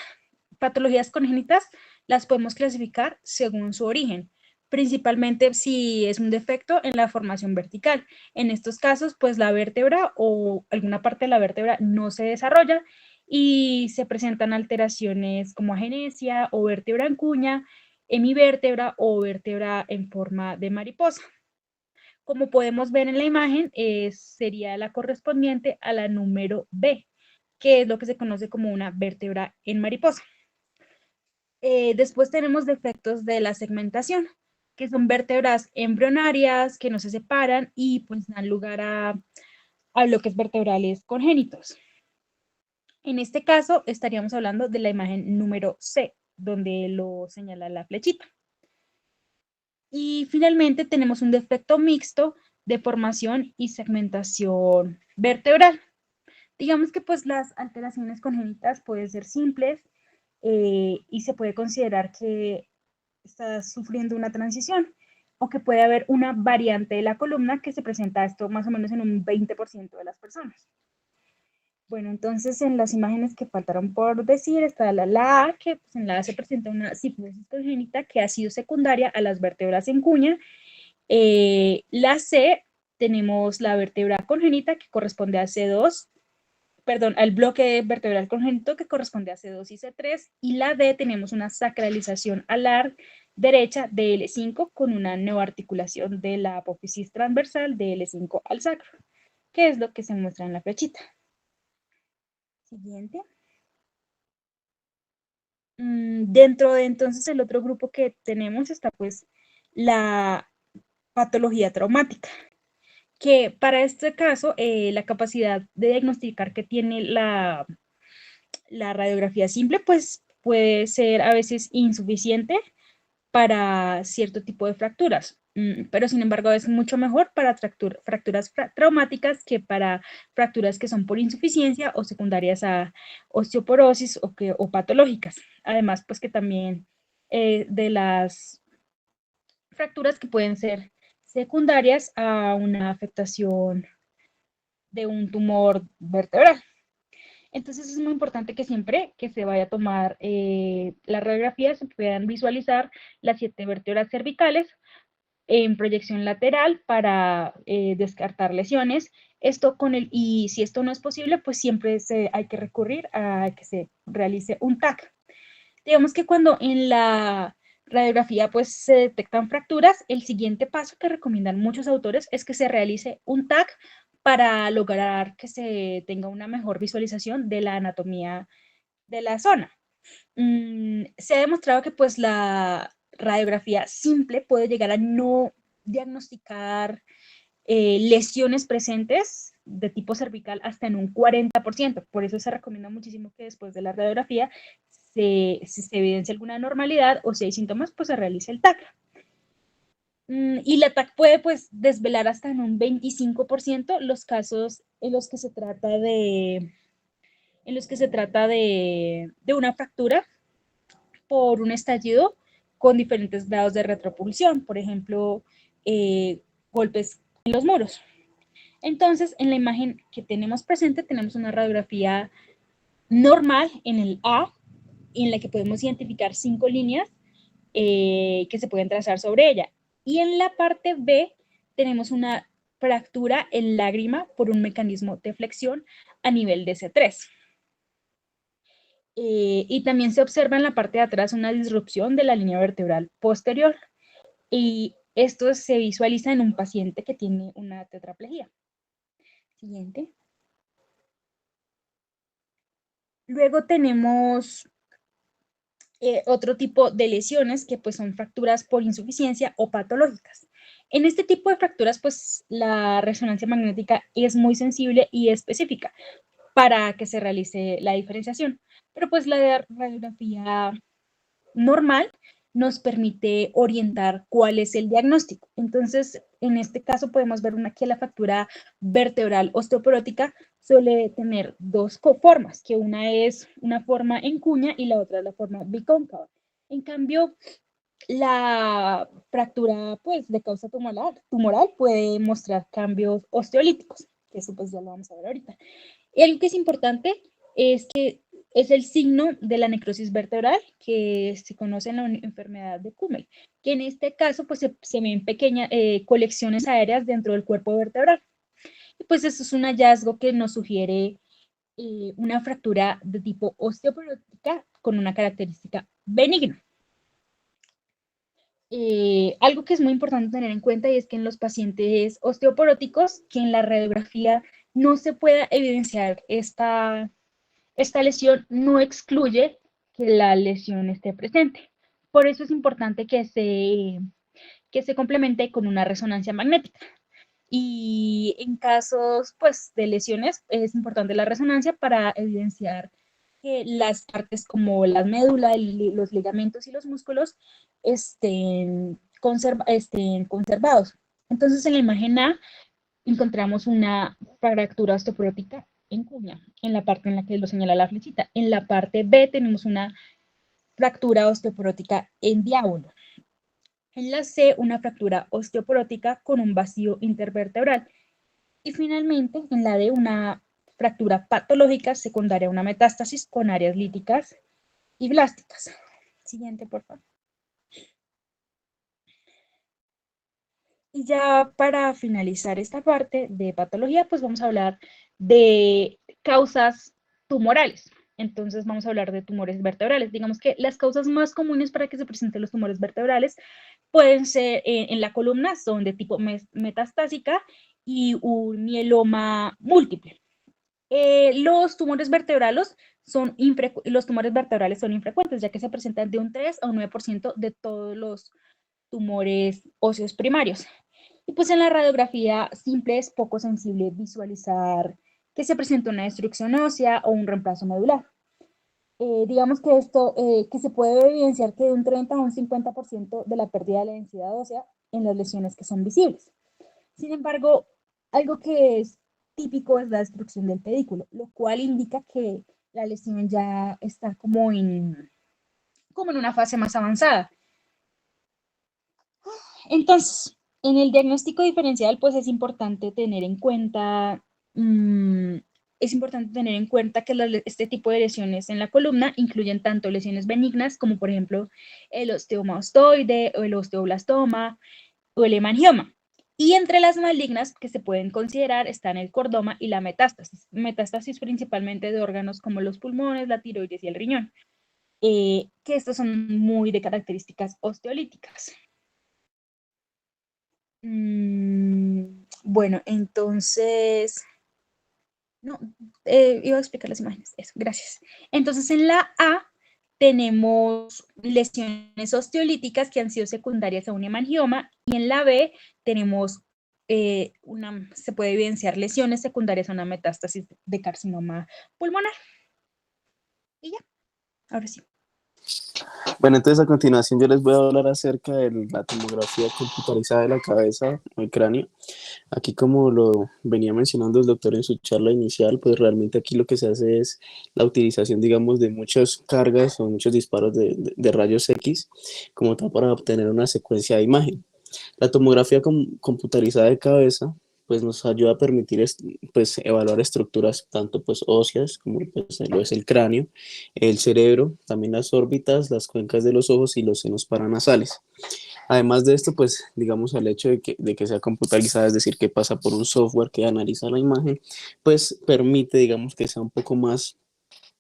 patologías congénitas, las podemos clasificar según su origen, principalmente si es un defecto en la formación vertical. En estos casos, pues la vértebra o alguna parte de la vértebra no se desarrolla y se presentan alteraciones como agenesia o vértebra en cuña, hemivértebra o vértebra en forma de mariposa. Como podemos ver en la imagen, sería la correspondiente a la número B, que es lo que se conoce como una vértebra en mariposa. Después tenemos defectos de la segmentación, que son vértebras embrionarias que no se separan y pues dan lugar a bloques vertebrales congénitos. En este caso estaríamos hablando de la imagen número C, donde lo señala la flechita. Y finalmente tenemos un defecto mixto de formación y segmentación vertebral. Digamos que pues las alteraciones congénitas pueden ser simples y se puede considerar que está sufriendo una transición o que puede haber una variante de la columna que se presenta esto más o menos en un 20% de las personas. Bueno, entonces en las imágenes que faltaron por decir está la A, que pues, en la A se presenta una cifosis congénita que ha sido secundaria a las vértebras en cuña. La C, tenemos la vértebra congénita que corresponde a C2, perdón, al bloque vertebral congénito que corresponde a C2 y C3, y la D tenemos una sacralización alar derecha de L5 con una neoarticulación de la apófisis transversal de L5 al sacro, que es lo que se muestra en la flechita. Siguiente. Dentro de entonces el otro grupo que tenemos está pues la patología traumática, que para este caso la capacidad de diagnosticar que tiene la radiografía simple pues puede ser a veces insuficiente para cierto tipo de fracturas, pero sin embargo es mucho mejor para fracturas traumáticas que para fracturas que son por insuficiencia o secundarias a osteoporosis o patológicas. Además, pues que también de las fracturas que pueden ser secundarias a una afectación de un tumor vertebral. Entonces es muy importante que siempre que se vaya a tomar la radiografía se puedan visualizar las 7 vértebras cervicales en proyección lateral para descartar lesiones. Y si esto no es posible, pues siempre hay que recurrir a que se realice un TAC. Digamos que cuando en la radiografía pues se detectan fracturas, el siguiente paso que recomiendan muchos autores es que se realice un TAC para lograr que se tenga una mejor visualización de la anatomía de la zona. Se ha demostrado que pues la radiografía simple puede llegar a no diagnosticar lesiones presentes de tipo cervical hasta en un 40%. Por eso se recomienda muchísimo que después de la radiografía, si se evidencia alguna anormalidad o si hay síntomas, pues se realice el TAC. Y la TAC puede pues desvelar hasta en un 25% los casos en los que se trata de una fractura por un estallido con diferentes grados de retropulsión, por ejemplo, golpes en los muros. Entonces, en la imagen que tenemos presente, tenemos una radiografía normal en el A, en la que podemos identificar 5 líneas que se pueden trazar sobre ella. Y en la parte B tenemos una fractura en lágrima por un mecanismo de flexión a nivel de C3. Y también se observa en la parte de atrás una disrupción de la línea vertebral posterior. Y esto se visualiza en un paciente que tiene una tetraplegia. Siguiente. Luego tenemos otro tipo de lesiones que pues son fracturas por insuficiencia o patológicas. En este tipo de fracturas pues la resonancia magnética es muy sensible y específica para que se realice la diferenciación. Pero pues la radiografía normal nos permite orientar cuál es el diagnóstico. Entonces, en este caso podemos ver que la fractura vertebral osteoporótica suele tener 2 formas, que una es una forma en cuña y la otra es la forma bicóncava. En cambio, la fractura pues, de causa tumoral puede mostrar cambios osteolíticos, que eso pues ya lo vamos a ver ahorita. Y algo que es importante es que es el signo de la necrosis vertebral que se conoce en la enfermedad de Kummel, que en este caso pues se ven pequeñas colecciones aéreas dentro del cuerpo vertebral. Y pues eso es un hallazgo que nos sugiere una fractura de tipo osteoporótica con una característica benigna. Algo que es muy importante tener en cuenta y es que en los pacientes osteoporóticos, que en la radiografía no se pueda evidenciar esta lesión, no excluye que la lesión esté presente. Por eso es importante que se complemente con una resonancia magnética. Y en casos pues, de lesiones es importante la resonancia para evidenciar que las partes como la médula, los ligamentos y los músculos estén conservados. Entonces en la imagen A encontramos una fractura osteoporótica en cuña, en la parte en la que lo señala la flechita. En la parte B tenemos una fractura osteoporótica en diábono. En la C, una fractura osteoporótica con un vacío intervertebral. Y finalmente, en la D, una fractura patológica secundaria a una metástasis con áreas líticas y blásticas. Siguiente, por favor. Y ya para finalizar esta parte de patología, pues vamos a hablar de causas tumorales. Entonces vamos a hablar de tumores vertebrales. Digamos que las causas más comunes para que se presenten los tumores vertebrales pueden ser en la columna, son de tipo metastásica y un mieloma múltiple. Los tumores vertebrales son infrecuentes, ya que se presentan de un 3 a un 9% de todos los tumores óseos primarios. Y pues en la radiografía simple es poco sensible visualizar que se presenta una destrucción ósea o un reemplazo medular. Digamos que esto, que se puede evidenciar que de un 30 a un 50% de la pérdida de la densidad ósea en las lesiones que son visibles. Sin embargo, algo que es típico es la destrucción del pedículo, lo cual indica que la lesión ya está como en una fase más avanzada. Entonces, en el diagnóstico diferencial, pues es importante tener en cuenta que este tipo de lesiones en la columna incluyen tanto lesiones benignas como, por ejemplo, el osteoma osteoide o el osteoblastoma o el hemangioma. Y entre las malignas que se pueden considerar están el cordoma y la metástasis principalmente de órganos como los pulmones, la tiroides y el riñón, que estos son muy de características osteolíticas. Bueno, entonces, no, iba a explicar las imágenes, eso, gracias. Entonces, en la A tenemos lesiones osteolíticas que han sido secundarias a un hemangioma, y en la B tenemos se puede evidenciar lesiones secundarias a una metástasis de carcinoma pulmonar. Y ya, ahora sí. Bueno, entonces a continuación yo les voy a hablar acerca de la tomografía computarizada de la cabeza o el cráneo. Aquí, como lo venía mencionando el doctor en su charla inicial, pues realmente aquí lo que se hace es la utilización, digamos, de muchas cargas o muchos disparos de rayos X como tal para obtener una secuencia de imagen. La tomografía computarizada de cabeza pues nos ayuda a permitir pues, evaluar estructuras tanto pues óseas como pues, lo es el cráneo, el cerebro, también las órbitas, las cuencas de los ojos y los senos paranasales. Además de esto, pues digamos al hecho de que sea computarizada, es decir, que pasa por un software que analiza la imagen, pues permite, digamos, que sea un poco más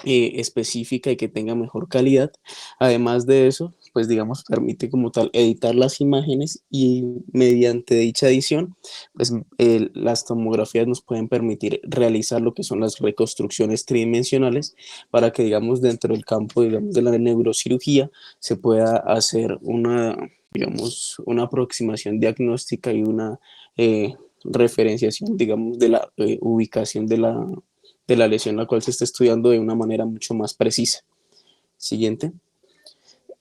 específica y que tenga mejor calidad. Además de eso, pues digamos, permite como tal editar las imágenes, y mediante dicha edición, pues las tomografías nos pueden permitir realizar lo que son las reconstrucciones tridimensionales para que, digamos, dentro del campo, digamos, de la neurocirugía se pueda hacer digamos, una aproximación diagnóstica y una referenciación, digamos, de la ubicación de la lesión, la cual se está estudiando de una manera mucho más precisa. Siguiente.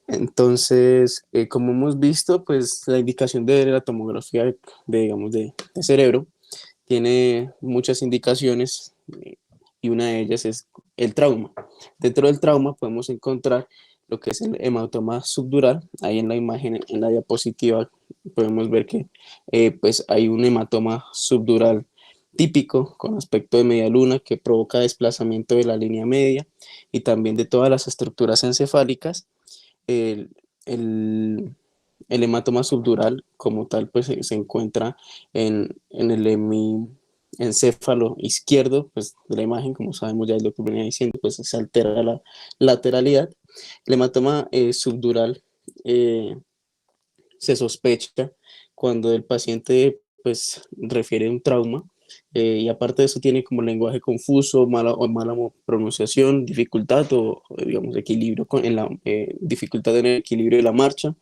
Entonces, como hemos visto, pues la indicación de la tomografía digamos, de cerebro tiene muchas indicaciones, y una de ellas es el trauma. Dentro del trauma podemos encontrar lo que es el hematoma subdural. Ahí en la imagen, en la diapositiva, podemos ver que pues hay un hematoma subdural típico con aspecto de media luna que provoca desplazamiento de la línea media y también de todas las estructuras encefálicas. El, el, el hematoma subdural como tal pues se encuentra en el encéfalo izquierdo pues, de la imagen, como sabemos ya es lo que venía diciendo, pues se altera la lateralidad. El hematoma subdural se sospecha cuando el paciente pues refiere un trauma y aparte de eso tiene como lenguaje confuso, mala pronunciación, dificultad digamos equilibrio dificultad en el equilibrio de la marcha,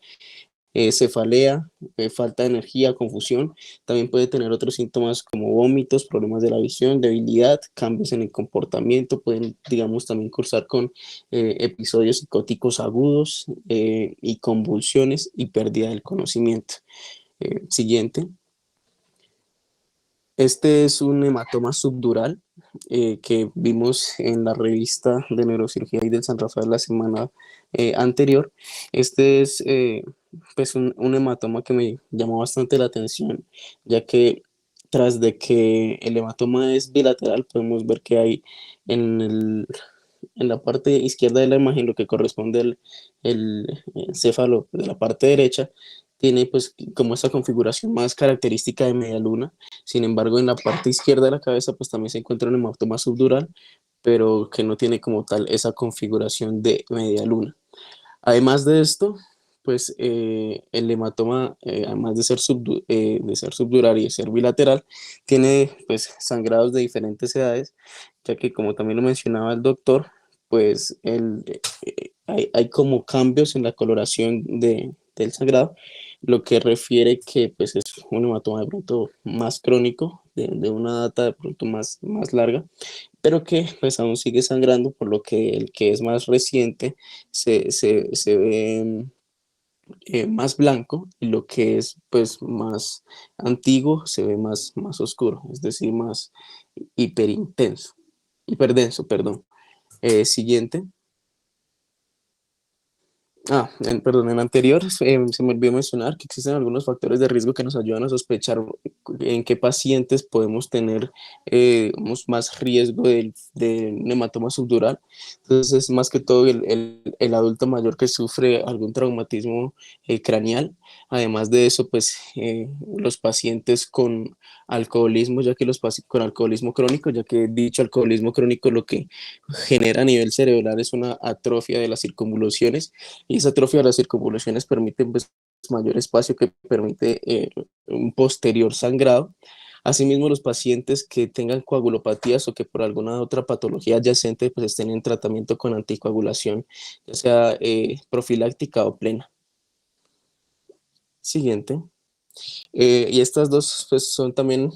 cefalea, falta de energía, confusión. También puede tener otros síntomas como vómitos, problemas de la visión, debilidad, cambios en el comportamiento. Pueden, digamos, también cursar con episodios psicóticos agudos y convulsiones y pérdida del conocimiento. Siguiente. Este es un hematoma subdural que vimos en la revista de neurocirugía y del San Rafael la semana anterior. Este es pues un hematoma que me llamó bastante la atención, ya que tras de que el hematoma es bilateral, podemos ver que hay en en la parte izquierda de la imagen, lo que corresponde al el encéfalo de la parte derecha, tiene pues como esta configuración más característica de media luna. Sin embargo, en la parte izquierda de la cabeza pues también se encuentra un hematoma subdural, pero que no tiene como tal esa configuración de media luna. Además de esto, pues el hematoma, además de ser subdural y de ser bilateral, tiene pues sangrados de diferentes edades, ya que como también lo mencionaba el doctor, pues hay como cambios en la coloración del sangrado, lo que refiere que pues es un hematoma de pronto más crónico, de una data de pronto más larga, pero que pues aún sigue sangrando, por lo que el que es más reciente se ve más blanco y lo que es pues más antiguo se ve más oscuro, es decir, más hiperdenso, perdón. Siguiente. Perdón, en anterior se me olvidó mencionar que existen algunos factores de riesgo que nos ayudan a sospechar en qué pacientes podemos tener más riesgo de un hematoma subdural. Entonces, es más que todo el adulto mayor que sufre algún traumatismo craneal. Además de eso, pues los pacientes con alcoholismo, ya que con alcoholismo crónico, ya que dicho alcoholismo crónico lo que genera a nivel cerebral es una atrofia de las circunvoluciones y esa atrofia de las circunvoluciones permite pues, mayor espacio que permite un posterior sangrado. Asimismo, los pacientes que tengan coagulopatías o que por alguna otra patología adyacente pues, estén en tratamiento con anticoagulación, ya sea profiláctica o plena. Siguiente. Y estas dos pues, son también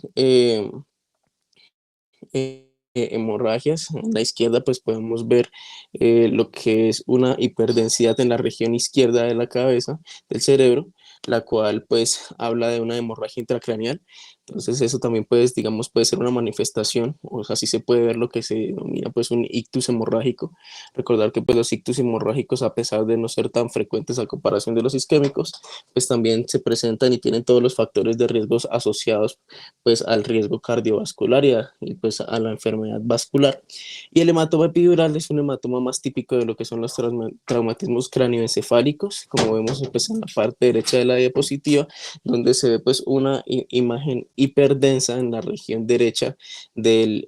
hemorragias. En la izquierda pues podemos ver lo que es una hiperdensidad en la región izquierda de la cabeza, del cerebro, la cual pues habla de una hemorragia intracraneal. Entonces eso también puede ser una manifestación, o sea, así se puede ver lo que se denomina pues un ictus hemorrágico. Recordar que pues los ictus hemorrágicos, a pesar de no ser tan frecuentes a comparación de los isquémicos, pues también se presentan y tienen todos los factores de riesgos asociados pues al riesgo cardiovascular y pues a la enfermedad vascular. Y el hematoma epidural es un hematoma más típico de lo que son los traumatismos cráneoencefálicos, como vemos pues, en la parte derecha de la diapositiva, donde se ve pues una imagen hiperdensa en la región derecha del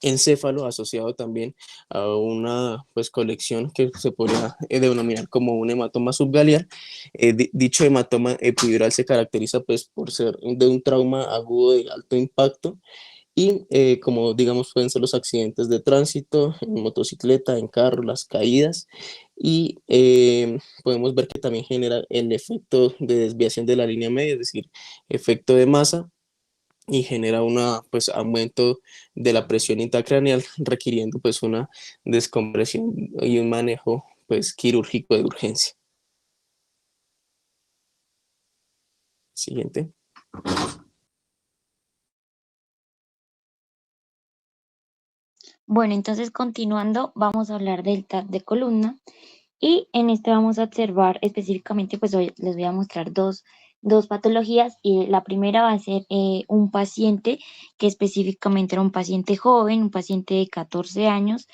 encéfalo, asociado también a una pues, colección que se podría denominar como un hematoma subgaliar. Dicho hematoma epidural se caracteriza pues, por ser de un trauma agudo de alto impacto y como digamos pueden ser los accidentes de tránsito, en motocicleta, en carro, las caídas y podemos ver que también genera el efecto de desviación de la línea media, es decir, efecto de masa y genera pues aumento de la presión intracraneal requiriendo pues una descompresión y un manejo pues quirúrgico de urgencia. Siguiente. Bueno, entonces continuando, vamos a hablar del TAC de columna y en este vamos a observar específicamente, pues hoy les voy a mostrar dos dos patologías y la primera va a ser un paciente que específicamente era un paciente joven, un paciente de 14 años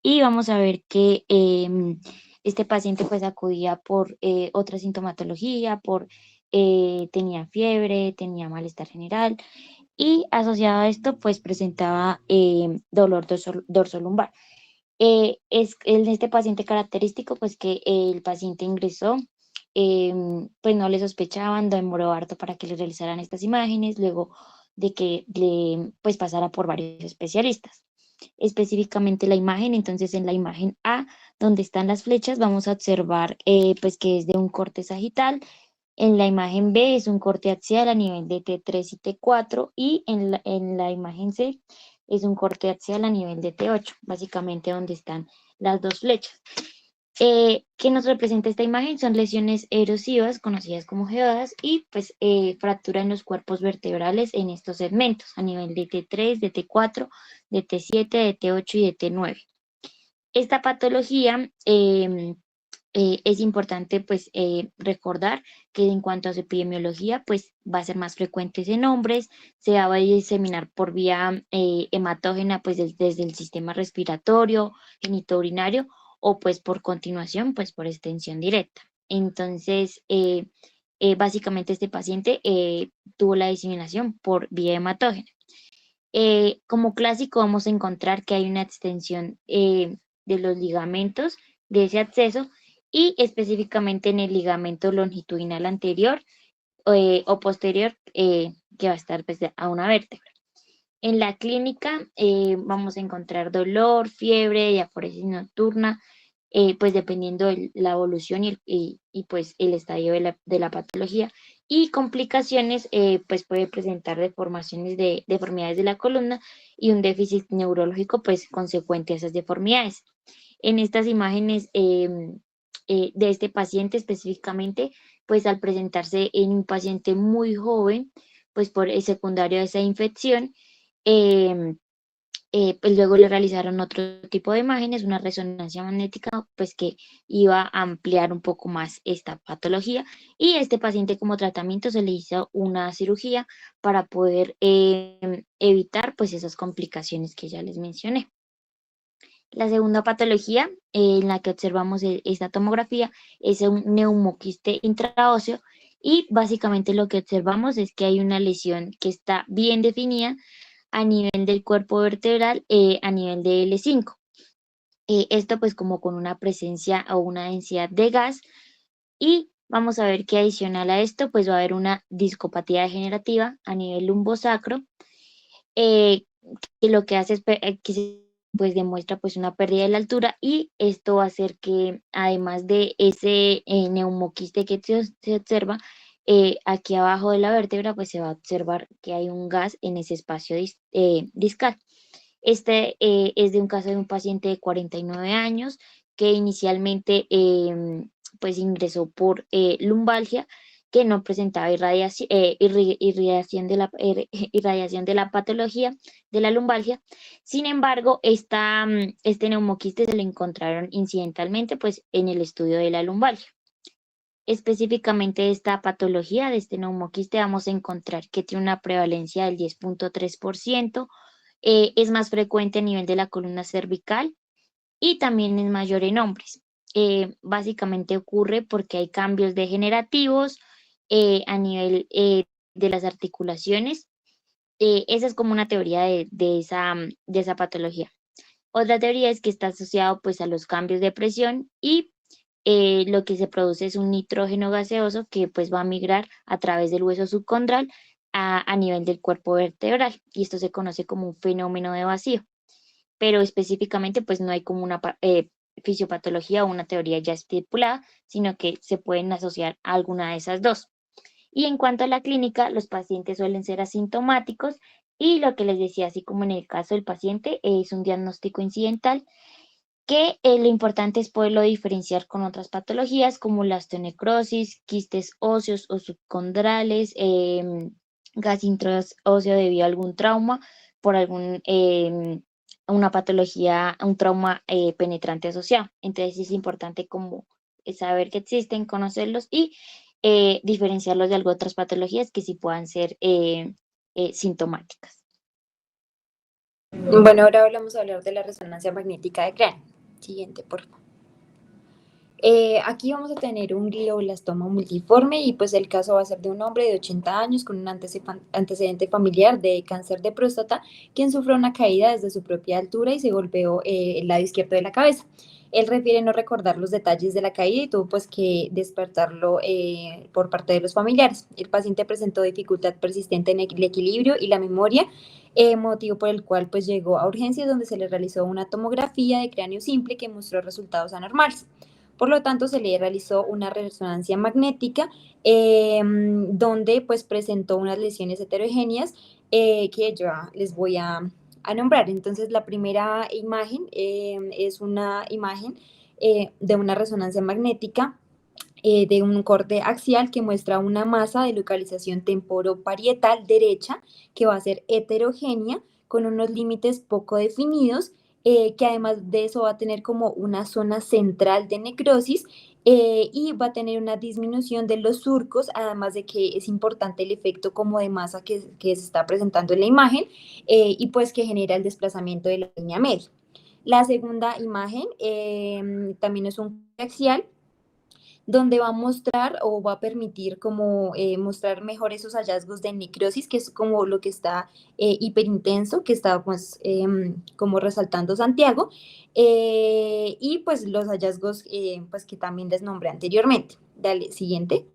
y vamos a ver que este paciente pues acudía por otra sintomatología, tenía fiebre, tenía malestar general y asociado a esto pues presentaba dolor dorsolumbar. En este paciente característico, pues que el paciente ingresó, pues no le sospechaban, demoró harto para que le realizaran estas imágenes, luego de que le pues pasara por varios especialistas. Específicamente la imagen, entonces en la imagen A, donde están las flechas, vamos a observar pues que es de un corte sagital. En la imagen B es un corte axial a nivel de T3 y T4 y en la imagen C es un corte axial a nivel de T8, básicamente donde están las dos flechas. ¿Qué nos representa esta imagen? Son lesiones erosivas, conocidas como geodas, y pues fractura en los cuerpos vertebrales en estos segmentos, a nivel de T3, de T4, de T7, de T8 y de T9. Esta patología es importante pues recordar que en cuanto a su epidemiología pues va a ser más frecuente en hombres, se va a diseminar por vía hematógena pues desde el sistema respiratorio, genitourinario o pues por continuación pues por extensión directa. Entonces básicamente este paciente tuvo la diseminación por vía hematógena. Como clásico vamos a encontrar que hay una extensión de los ligamentos de ese acceso y específicamente en el ligamento longitudinal anterior o posterior que va a estar pues, a una vértebra. En la clínica vamos a encontrar dolor, fiebre, diaforesis nocturna, pues dependiendo de la evolución pues el estadio de la patología y complicaciones, pues puede presentar deformidades de la columna y un déficit neurológico pues consecuente a esas deformidades. En estas imágenes de este paciente específicamente, pues al presentarse en un paciente muy joven, pues por el secundario a esa infección, em, pues luego le realizaron otro tipo de imágenes, una resonancia magnética, pues que iba a ampliar un poco más esta patología y este paciente como tratamiento se le hizo una cirugía para poder evitar pues esas complicaciones que ya les mencioné. La segunda patología en la que observamos esta tomografía es un neumoquiste intraóseo y básicamente lo que observamos es que hay una lesión que está bien definida a nivel del cuerpo vertebral, a nivel de L5. Esto pues como con una presencia o una densidad de gas y vamos a ver que adicional a esto pues va a haber una discopatía degenerativa a nivel lumbosacro eh, que lo que hace es que pues demuestra pues una pérdida de la altura y esto va a hacer que además de ese neumoquiste que se observa aquí abajo de la vértebra pues se va a observar que hay un gas en ese espacio discal. Este es de un caso de un paciente de 49 años que inicialmente pues ingresó por lumbalgia que no presentaba irradiación de la patología de la lumbalgia. Sin embargo, este neumoquiste se le encontraron incidentalmente pues, en el estudio de la lumbalgia. Específicamente esta patología de este neumoquiste vamos a encontrar que tiene una prevalencia del 10.3%, es más frecuente a nivel de la columna cervical y también es mayor en hombres. Básicamente ocurre porque hay cambios degenerativos a nivel de las articulaciones. Esa es como una teoría de esa patología. Otra teoría es que está asociado pues a los cambios de presión y lo que se produce es un nitrógeno gaseoso que pues va a migrar a través del hueso subcondral a nivel del cuerpo vertebral y esto se conoce como un fenómeno de vacío, pero específicamente pues no hay como una fisiopatología o una teoría ya estipulada, sino que se pueden asociar a alguna de esas dos. Y en cuanto a la clínica, los pacientes suelen ser asintomáticos y lo que les decía, así como en el caso del paciente, es un diagnóstico incidental que lo importante es poderlo diferenciar con otras patologías como la osteonecrosis, quistes óseos o subcondrales, gas intraóseo debido a algún trauma, por una patología, un trauma penetrante asociado. Entonces es importante como saber que existen, conocerlos y diferenciarlos de algunas otras patologías que sí puedan ser sintomáticas. Bueno, ahora vamos a hablar de la resonancia magnética de cráneo. Siguiente, por favor. Aquí vamos a tener un glioblastoma multiforme y pues el caso va a ser de un hombre de 80 años con un antecedente familiar de cáncer de próstata, quien sufrió una caída desde su propia altura y se golpeó el lado izquierdo de la cabeza. Él refiere no recordar los detalles de la caída y tuvo pues que despertarlo por parte de los familiares. El paciente presentó dificultad persistente en el equilibrio y la memoria, motivo por el cual pues llegó a urgencias donde se le realizó una tomografía de cráneo simple que mostró resultados anormales. Por lo tanto, se le realizó una resonancia magnética donde pues presentó unas lesiones heterogéneas que yo les voy a nombrar. Entonces, la primera imagen es una imagen de una resonancia magnética de un corte axial que muestra una masa de localización temporoparietal derecha que va a ser heterogénea con unos límites poco definidos, que además de eso va a tener como una zona central de necrosis y va a tener una disminución de los surcos, además de que es importante el efecto como de masa que se está presentando en la imagen y pues que genera el desplazamiento de la línea media. La segunda imagen también es un corte axial donde va a mostrar o va a permitir como mostrar mejor esos hallazgos de necrosis, que es como lo que está hiperintenso, que está pues como resaltando Santiago, y pues los hallazgos pues que también les nombré anteriormente. Dale, siguiente.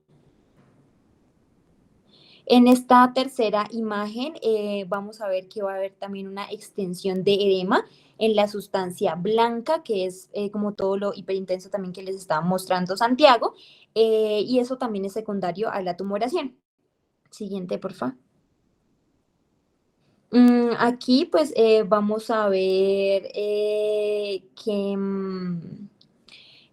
En esta tercera imagen vamos a ver que va a haber también una extensión de edema en la sustancia blanca, que es como todo lo hiperintenso también que les estaba mostrando Santiago, y eso también es secundario a la tumoración. Siguiente, por favor. Aquí pues vamos a ver que...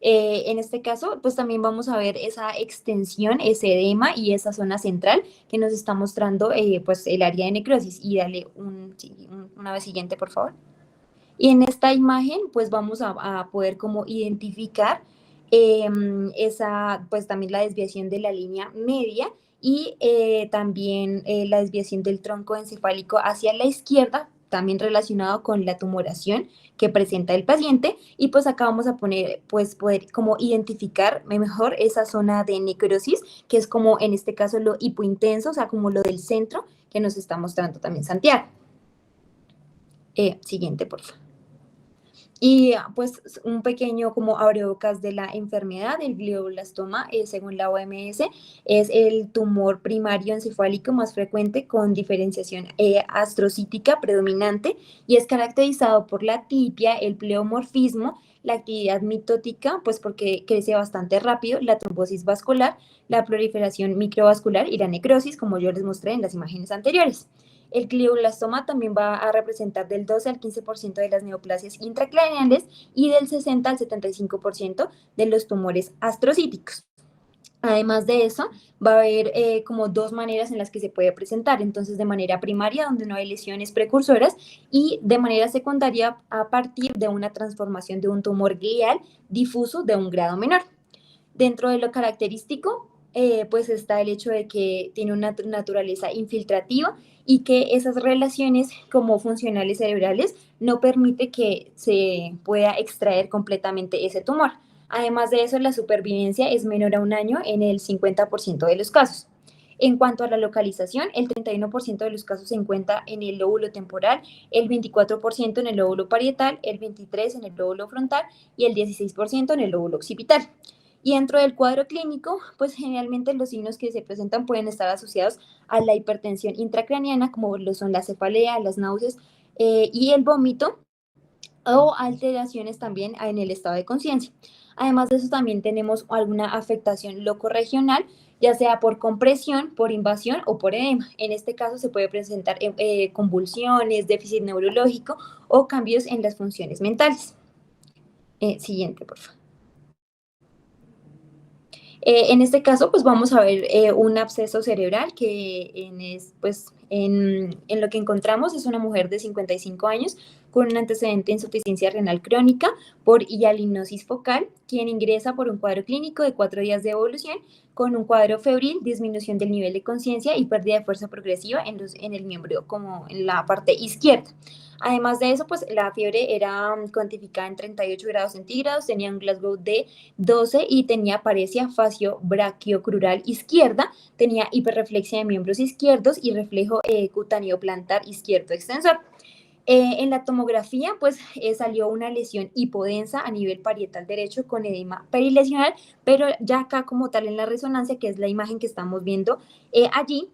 en este caso, pues también vamos a ver esa extensión, ese edema y esa zona central que nos está mostrando pues el área de necrosis. Y dale una vez siguiente, por favor. Y en esta imagen, pues vamos a poder como identificar esa, pues también la desviación de la línea media y también la desviación del tronco encefálico hacia la izquierda, también relacionado con la tumoración que presenta el paciente. Y pues acá vamos a poner, pues poder como identificar mejor esa zona de necrosis, que es como en este caso lo hipointenso, o sea, como lo del centro que nos está mostrando también Santiago. Siguiente, por favor. Y pues un pequeño como abrebocas de la enfermedad, el glioblastoma, según la OMS, es el tumor primario encefálico más frecuente con diferenciación astrocítica predominante y es caracterizado por la atipia, el pleomorfismo, la actividad mitótica, pues porque crece bastante rápido, la trombosis vascular, la proliferación microvascular y la necrosis, como yo les mostré en las imágenes anteriores. El glioblastoma también va a representar del 12 al 15% de las neoplasias intracraneales y del 60 al 75% de los tumores astrocíticos. Además de eso, va a haber como dos maneras en las que se puede presentar. Entonces, de manera primaria, donde no hay lesiones precursoras, y de manera secundaria, a partir de una transformación de un tumor glial difuso de un grado menor. Dentro de lo característico, pues está el hecho de que tiene una naturaleza infiltrativa y que esas relaciones como funcionales cerebrales no permite que se pueda extraer completamente ese tumor. Además de eso, la supervivencia es menor a un año en el 50% de los casos. En cuanto a la localización, el 31% de los casos se encuentra en el lóbulo temporal, el 24% en el lóbulo parietal, el 23% en el lóbulo frontal y el 16% en el lóbulo occipital. Y dentro del cuadro clínico, pues generalmente los signos que se presentan pueden estar asociados a la hipertensión intracraniana, como lo son la cefalea, las náuseas y el vómito, o alteraciones también en el estado de conciencia. Además de eso, también tenemos alguna afectación locorregional, ya sea por compresión, por invasión o por edema. En este caso se puede presentar convulsiones, déficit neurológico o cambios en las funciones mentales. Siguiente, por favor. En este caso, pues vamos a ver un absceso cerebral que en lo que encontramos es una mujer de 55 años con un antecedente de insuficiencia renal crónica por hialinosis focal, quien ingresa por un cuadro clínico de 4 días de evolución con un cuadro febril, disminución del nivel de conciencia y pérdida de fuerza progresiva en el miembro, como en la parte izquierda. Además de eso, pues la fiebre era cuantificada en 38 grados centígrados, tenía un Glasgow de 12 y tenía paresia facio-brachiocrural izquierda, tenía hiperreflexia de miembros izquierdos y reflejo cutáneo plantar izquierdo extensor. En la tomografía, pues salió una lesión hipodensa a nivel parietal derecho con edema perilesional, pero ya acá como tal en la resonancia, que es la imagen que estamos viendo allí,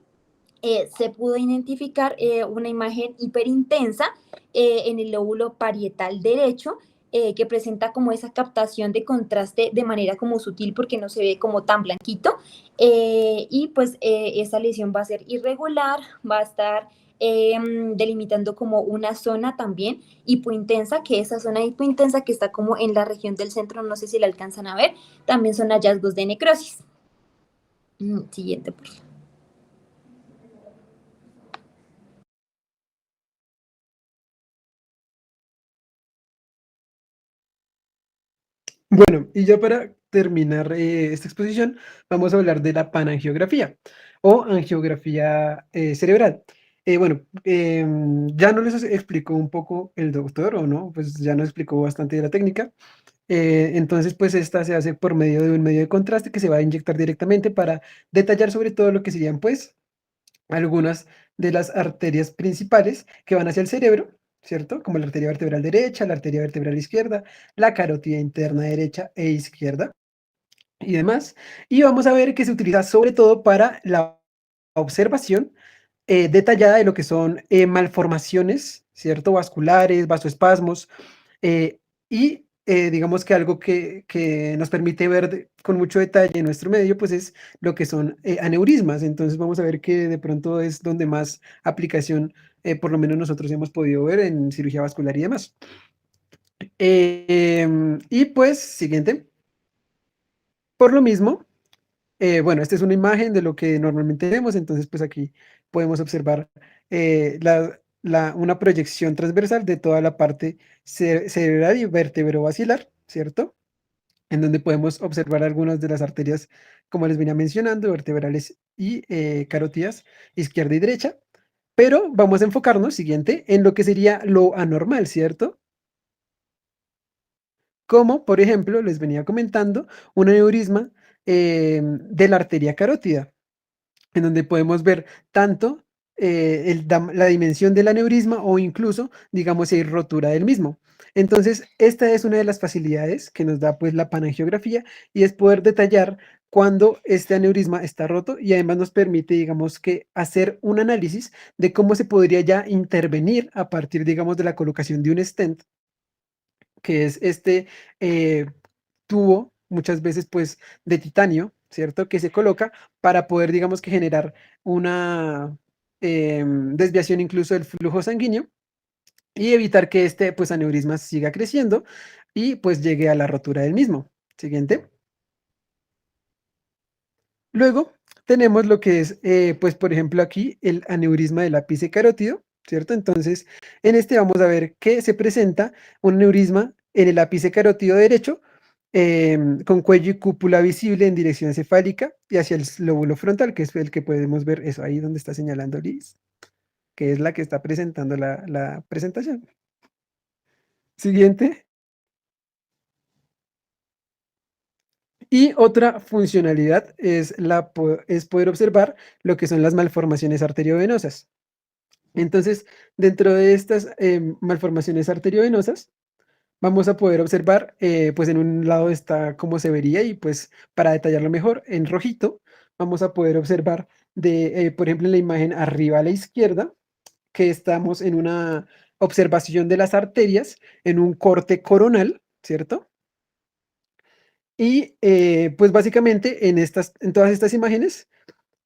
se pudo identificar una imagen hiperintensa en el lóbulo parietal derecho, que presenta como esa captación de contraste de manera como sutil porque no se ve como tan blanquito, y pues esa lesión va a ser irregular, va a estar delimitando como una zona también hipointensa, que esa zona hipointensa que está como en la región del centro, no sé si la alcanzan a ver, también son hallazgos de necrosis. Siguiente, por favor. Bueno, y ya para terminar esta exposición, vamos a hablar de la panangiografía o angiografía cerebral. Bueno, ya no les explicó un poco el doctor, ¿o no? Pues ya nos explicó bastante de la técnica. Entonces, pues esta se hace por medio de un medio de contraste que se va a inyectar directamente para detallar sobre todo lo que serían, pues, algunas de las arterias principales que van hacia el cerebro, ¿cierto? Como la arteria vertebral derecha, la arteria vertebral izquierda, la carótida interna derecha e izquierda y demás. Y vamos a ver que se utiliza sobre todo para la observación detallada de lo que son malformaciones, ¿cierto? Vasculares, vasoespasmos, y digamos que algo que nos permite ver con mucho detalle en nuestro medio, pues es lo que son aneurismas. Entonces vamos a ver que de pronto es donde más aplicación, por lo menos nosotros hemos podido ver en cirugía vascular y demás. Y pues, siguiente. Por lo mismo, bueno, esta es una imagen de lo que normalmente vemos, entonces pues aquí podemos observar una proyección transversal de toda la parte cerebral y vertebrovascular, ¿cierto? En donde podemos observar algunas de las arterias, como les venía mencionando, vertebrales y carótidas, izquierda y derecha, pero vamos a enfocarnos, siguiente, en lo que sería lo anormal, ¿cierto? Como, por ejemplo, les venía comentando, un aneurisma de la arteria carótida, en donde podemos ver tanto la dimensión del aneurisma o incluso, digamos, si hay rotura del mismo. Entonces, esta es una de las facilidades que nos da pues la panangiografía y es poder detallar cuando este aneurisma está roto y además nos permite, digamos, que hacer un análisis de cómo se podría ya intervenir a partir, digamos, de la colocación de un stent, que es este tubo, muchas veces pues de titanio, ¿cierto? Que se coloca para poder, digamos que generar una desviación incluso del flujo sanguíneo y evitar que este pues aneurisma siga creciendo y pues llegue a la rotura del mismo. Siguiente. Luego tenemos lo que es, pues por ejemplo aquí, el aneurisma del ápice carótido, ¿cierto? Entonces, en este vamos a ver que se presenta un aneurisma en el ápice carótido derecho, con cuello y cúpula visible en dirección cefálica y hacia el lóbulo frontal, que es el que podemos ver, eso ahí donde está señalando Liz, que es la que está presentando la presentación. Siguiente. Y otra funcionalidad es poder observar lo que son las malformaciones arteriovenosas. Entonces, dentro de estas malformaciones arteriovenosas, vamos a poder observar, pues en un lado está cómo se vería y pues para detallarlo mejor, en rojito, vamos a poder observar por ejemplo, en la imagen arriba a la izquierda, que estamos en una observación de las arterias en un corte coronal, ¿cierto? Y pues básicamente en todas estas imágenes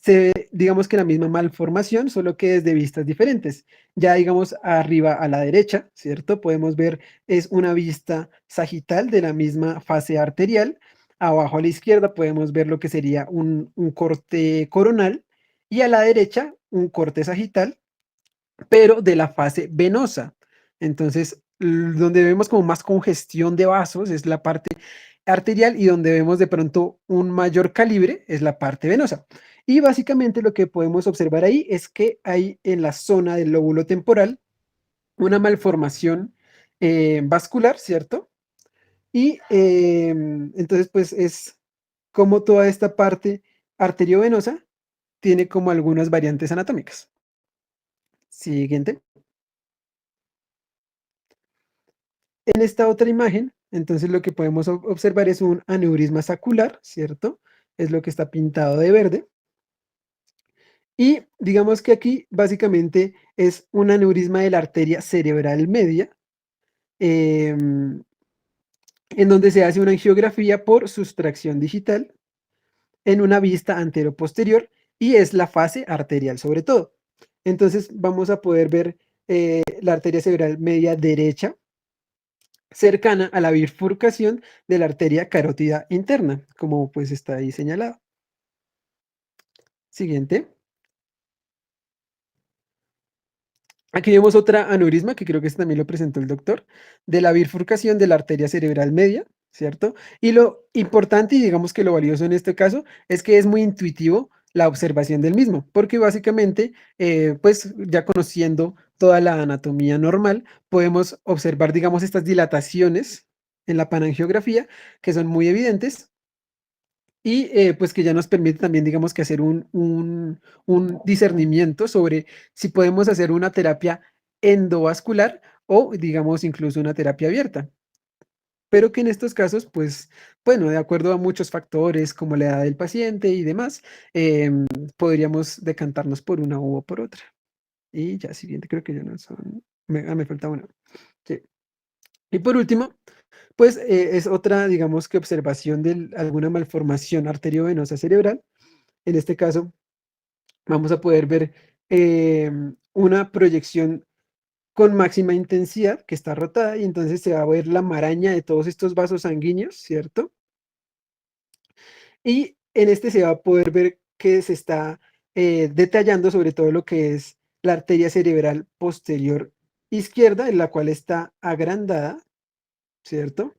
se ve, digamos que la misma malformación, solo que desde vistas diferentes. Ya digamos arriba a la derecha, ¿cierto? Podemos ver es una vista sagital de la misma fase arterial. Abajo a la izquierda podemos ver lo que sería un corte coronal y a la derecha un corte sagital, pero de la fase venosa. Entonces, donde vemos como más congestión de vasos es la parte arterial y donde vemos de pronto un mayor calibre es la parte venosa. Y básicamente lo que podemos observar ahí es que hay en la zona del lóbulo temporal una malformación vascular, ¿cierto? Y entonces, pues es como toda esta parte arteriovenosa tiene como algunas variantes anatómicas. Siguiente. En esta otra imagen, entonces lo que podemos observar es un aneurisma sacular, ¿cierto? Es lo que está pintado de verde. Y digamos que aquí básicamente es un aneurisma de la arteria cerebral media, en donde se hace una angiografía por sustracción digital en una vista antero-posterior y es la fase arterial sobre todo. Entonces vamos a poder ver la arteria cerebral media derecha cercana a la bifurcación de la arteria carótida interna, como pues está ahí señalado. Siguiente. Aquí vemos otra aneurisma, que creo que este también lo presentó el doctor, de la bifurcación de la arteria cerebral media, ¿cierto? Y lo importante, y digamos que lo valioso en este caso, es que es muy intuitivo la observación del mismo, porque básicamente, pues ya conociendo toda la anatomía normal, podemos observar, digamos, estas dilataciones en la panangiografía, que son muy evidentes, y pues que ya nos permite también, digamos, que hacer un discernimiento sobre si podemos hacer una terapia endovascular o, digamos, incluso una terapia abierta. Pero que en estos casos, pues, bueno, de acuerdo a muchos factores como la edad del paciente y demás, podríamos decantarnos por una u por otra. Y ya, siguiente, creo que ya no son, me falta una. Sí. Y por último, pues es otra, digamos que observación de alguna malformación arteriovenosa cerebral. En este caso, vamos a poder ver una proyección con máxima intensidad que está rotada y entonces se va a ver la maraña de todos estos vasos sanguíneos, ¿cierto? Y en este se va a poder ver que se está detallando sobre todo lo que es la arteria cerebral posterior izquierda, en la cual está agrandada, ¿cierto?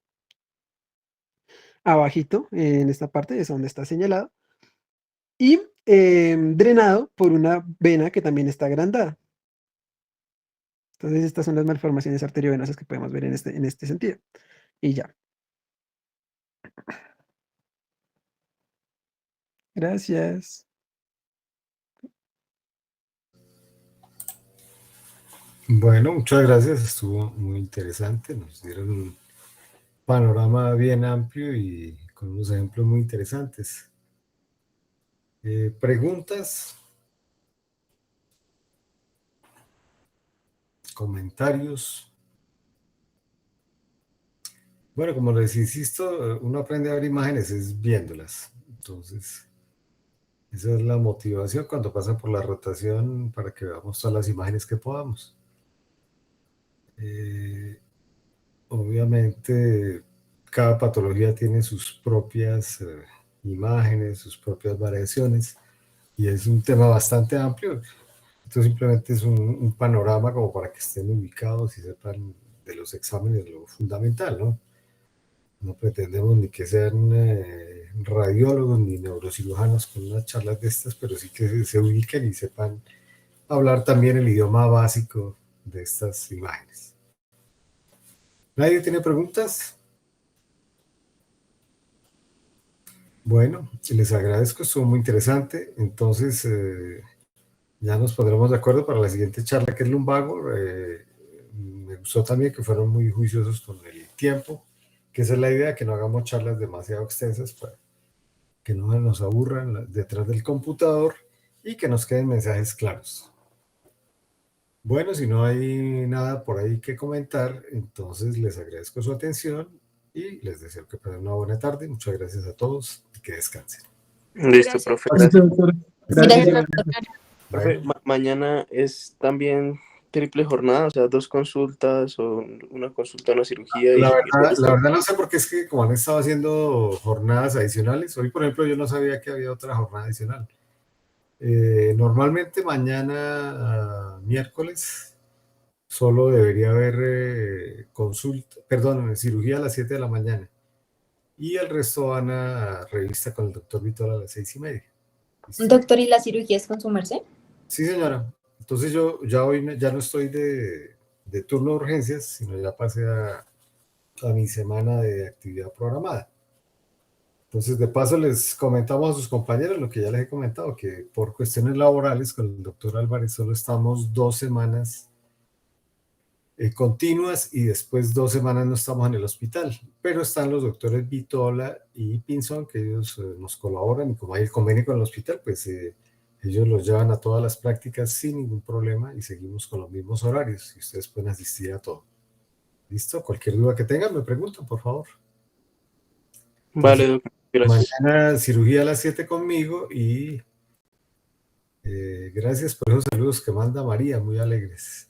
Abajito, en esta parte es donde está señalado, y drenado por una vena que también está agrandada. Entonces, estas son las malformaciones arteriovenosas que podemos ver en este sentido. Y ya. Gracias. Bueno, muchas gracias, estuvo muy interesante, nos dieron un panorama bien amplio y con unos ejemplos muy interesantes. ¿Preguntas? ¿Comentarios? Bueno, como les insisto, uno aprende a ver imágenes es viéndolas. Entonces, esa es la motivación cuando pasan por la rotación para que veamos todas las imágenes que podamos. Obviamente, cada patología tiene sus propias imágenes, sus propias variaciones, y es un tema bastante amplio. Esto simplemente es un panorama como para que estén ubicados y sepan de los exámenes lo fundamental, ¿no? No pretendemos ni que sean radiólogos ni neurocirujanos con unas charlas de estas, pero sí que se ubiquen y sepan hablar también el idioma básico de estas imágenes. ¿Nadie tiene preguntas? Bueno, les agradezco, estuvo muy interesante. Entonces, ya nos pondremos de acuerdo para la siguiente charla, que es lumbago. Me gustó también que fueron muy juiciosos con el tiempo, que esa es la idea, que no hagamos charlas demasiado extensas para que no nos aburran detrás del computador y que nos queden mensajes claros. Bueno, si no hay nada por ahí que comentar, entonces les agradezco su atención y les deseo que pasen una buena tarde. Muchas gracias a todos y que descansen. Listo, Gracias. profe. Gracias, Gracias. doctor. Gracias, Gracias. doctor. Profe, Bueno, mañana es también triple jornada, o sea, 2 consultas o una consulta, una cirugía y la verdad no sé por qué es que como han estado haciendo jornadas adicionales, hoy por ejemplo yo no sabía que había otra jornada adicional. Normalmente mañana, miércoles, solo debería haber cirugía a las 7 de la mañana. Y el resto van a revista con el doctor Vitola a las 6:30. ¿Listo? Doctor, ¿y la cirugía es con su merced? Sí, señora. Entonces yo ya hoy ya no estoy de turno de urgencias, sino ya pasé a mi semana de actividad programada. Entonces, de paso, les comentamos a sus compañeros lo que ya les he comentado, que por cuestiones laborales con el doctor Álvarez solo estamos 2 semanas continuas y después 2 semanas no estamos en el hospital, pero están los doctores Vitola y Pinzón, que ellos nos colaboran, y como hay el convenio con el hospital, pues ellos los llevan a todas las prácticas sin ningún problema y seguimos con los mismos horarios y ustedes pueden asistir a todo. ¿Listo? Cualquier duda que tengan me preguntan, por favor. Vale, doctor. Gracias. Mañana cirugía a las 7 conmigo y gracias por esos saludos que manda María, muy alegres.